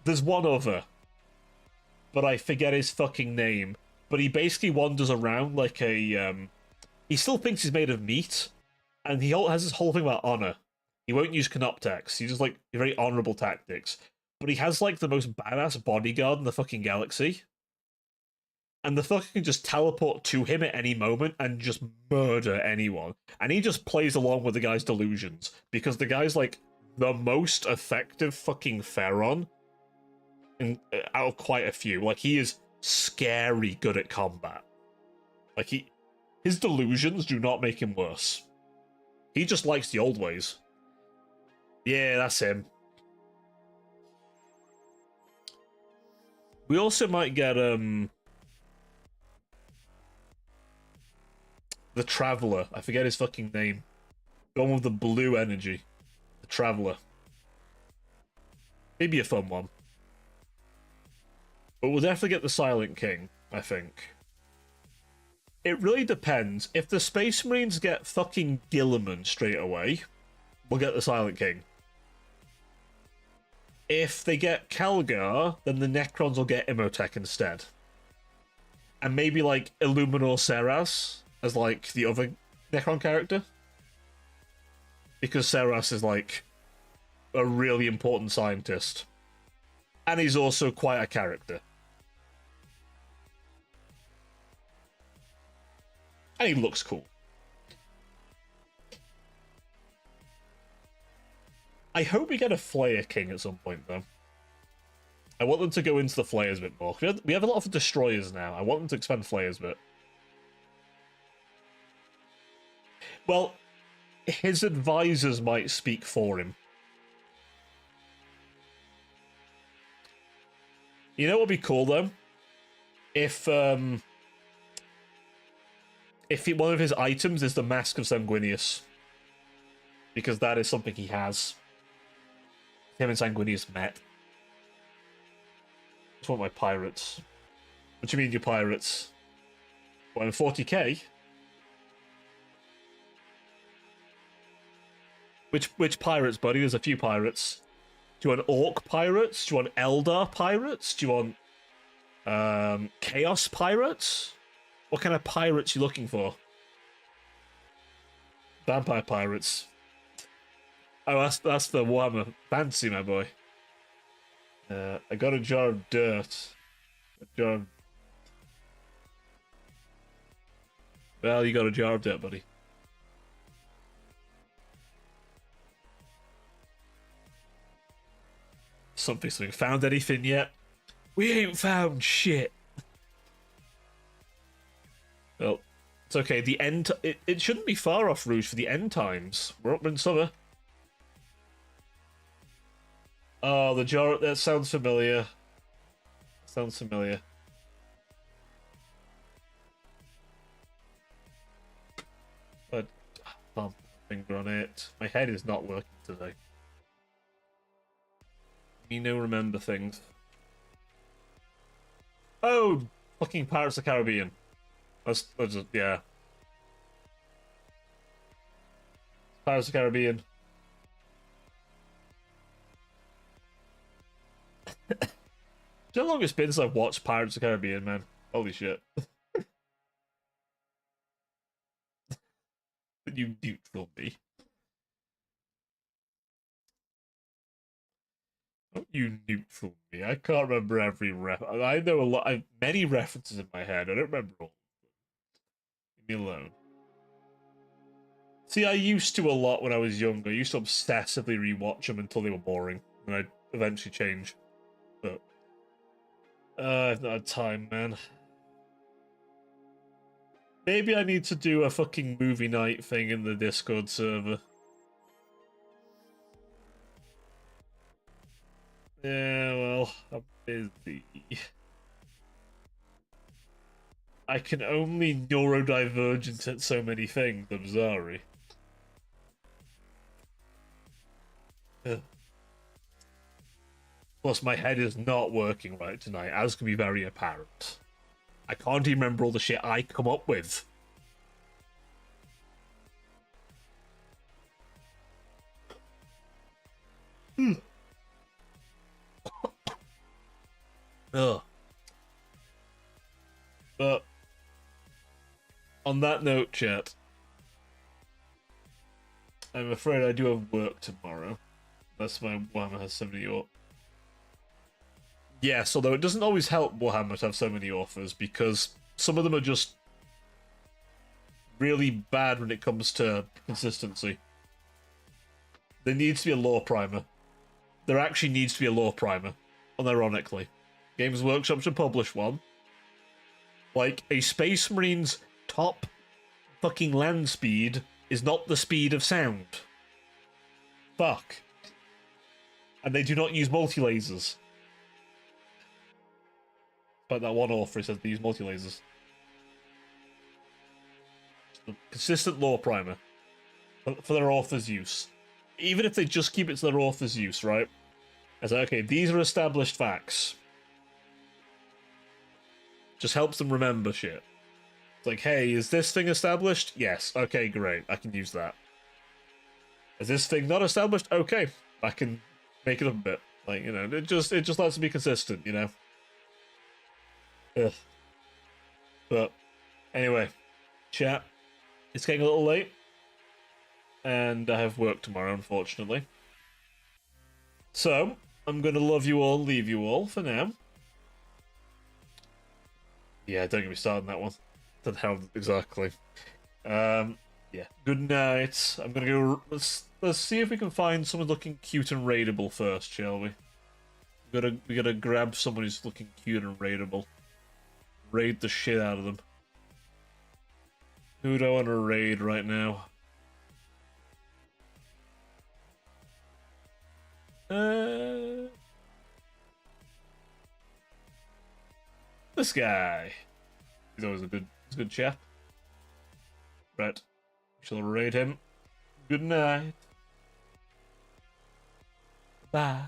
there's one other. But I forget his fucking name. But he basically wanders around like a... he still thinks he's made of meat. And he has this whole thing about honor. He won't use Canoptex. He just, like, very honorable tactics. But he has, like, the most badass bodyguard in the fucking galaxy. And the fucker can just teleport to him at any moment and just murder anyone. And he just plays along with the guy's delusions. Because the guy's, like, the most effective fucking Pharaon out of quite a few. Like, he is scary good at combat. Like, his delusions do not make him worse. He just likes the old ways. Yeah, that's him. We also might get, the Traveler. I forget his fucking name. The one with the blue energy. The Traveler. Maybe a fun one. But we'll definitely get the Silent King, I think. It really depends. If the Space Marines get fucking Gilliman straight away, we'll get the Silent King. If they get Calgar, then the Necrons will get Imhotep instead. And maybe, like, Illuminor Seras as, like, the other Necron character. Because Seras is, like, a really important scientist. And he's also quite a character. And he looks cool. I hope we get a Flayer King at some point, though. I want them to go into the Flayers a bit more. We have a lot of Destroyers now. I want them to expand Flayers a bit. Well, his advisors might speak for him. You know what would be cool though? If one of his items is the Mask of Sanguinius, because that is something he has. Him and Sanguinius met. I just want my pirates. What do you mean, your pirates? What, I'm 40k? Which pirates, buddy? There's a few pirates. Do you want Orc pirates? Do you want Eldar pirates? Do you want Chaos pirates? What kind of pirates you looking for? Vampire pirates. Oh, that's the Warhammer fancy, my boy. I got a jar of dirt. A jar of... Well, you got a jar of dirt, buddy. Something. Found anything yet? We ain't found shit. Well, it's okay. The end. It shouldn't be far off, Rouge, for the end times. We're up in summer. Oh, the jar. That sounds familiar. Sounds familiar. But I'll finger on it. My head is not working today. Me no remember things. Oh, fucking Pirates of the Caribbean. Let's just, yeah. Pirates of the Caribbean. How long it's been since I've watched Pirates of the Caribbean, man? Holy shit. You neutral me. Don't you neutral me. I can't remember every ref. I know a lot. I have many references in my head. I don't remember all. Leave me alone. See, I used to a lot when I was younger. I used to obsessively rewatch them until they were boring, and I'd eventually change. But I've not had time, man. Maybe I need to do a fucking movie night thing in the Discord server. Yeah, well, I'm busy. I can only neurodivergent at so many things, I'm sorry. Plus, my head is not working right tonight, as can be very apparent. I can't even remember all the shit I come up with. Ugh. But on that note, chat, I'm afraid I do have work tomorrow. That's why Warhammer has so many authors. Yes, although it doesn't always help Warhammer to have so many authors, because some of them are just really bad when it comes to consistency. There needs to be a lore primer. There actually needs to be a lore primer, unironically. Games Workshop should publish one. Like, a Space Marine's top fucking land speed is not the speed of sound. Fuck. And they do not use multi-lasers. But that one author says they use multi-lasers. Consistent lore primer. For their author's use. Even if they just keep it to their author's use, right? It's like, okay, these are established facts. Just helps them remember shit. It's like, hey, is this thing established? Yes. Okay, great. I can use that. Is this thing not established? Okay. I can make it up a bit. Like, you know, it just lets them be consistent, you know? Ugh. But, anyway. Chat. It's getting a little late. And I have work tomorrow, unfortunately. So, I'm gonna love you all, leave you all for now. Yeah, don't get me started on that one. The hell exactly. Yeah. Good night. I'm gonna go. Let's see if we can find someone looking cute and raidable first, shall we? We gotta grab someone who's looking cute and raidable. Raid the shit out of them. Who do I want to raid right now? This guy. He's always he's a good chap. Right. Shall rate him. Good night. Bye.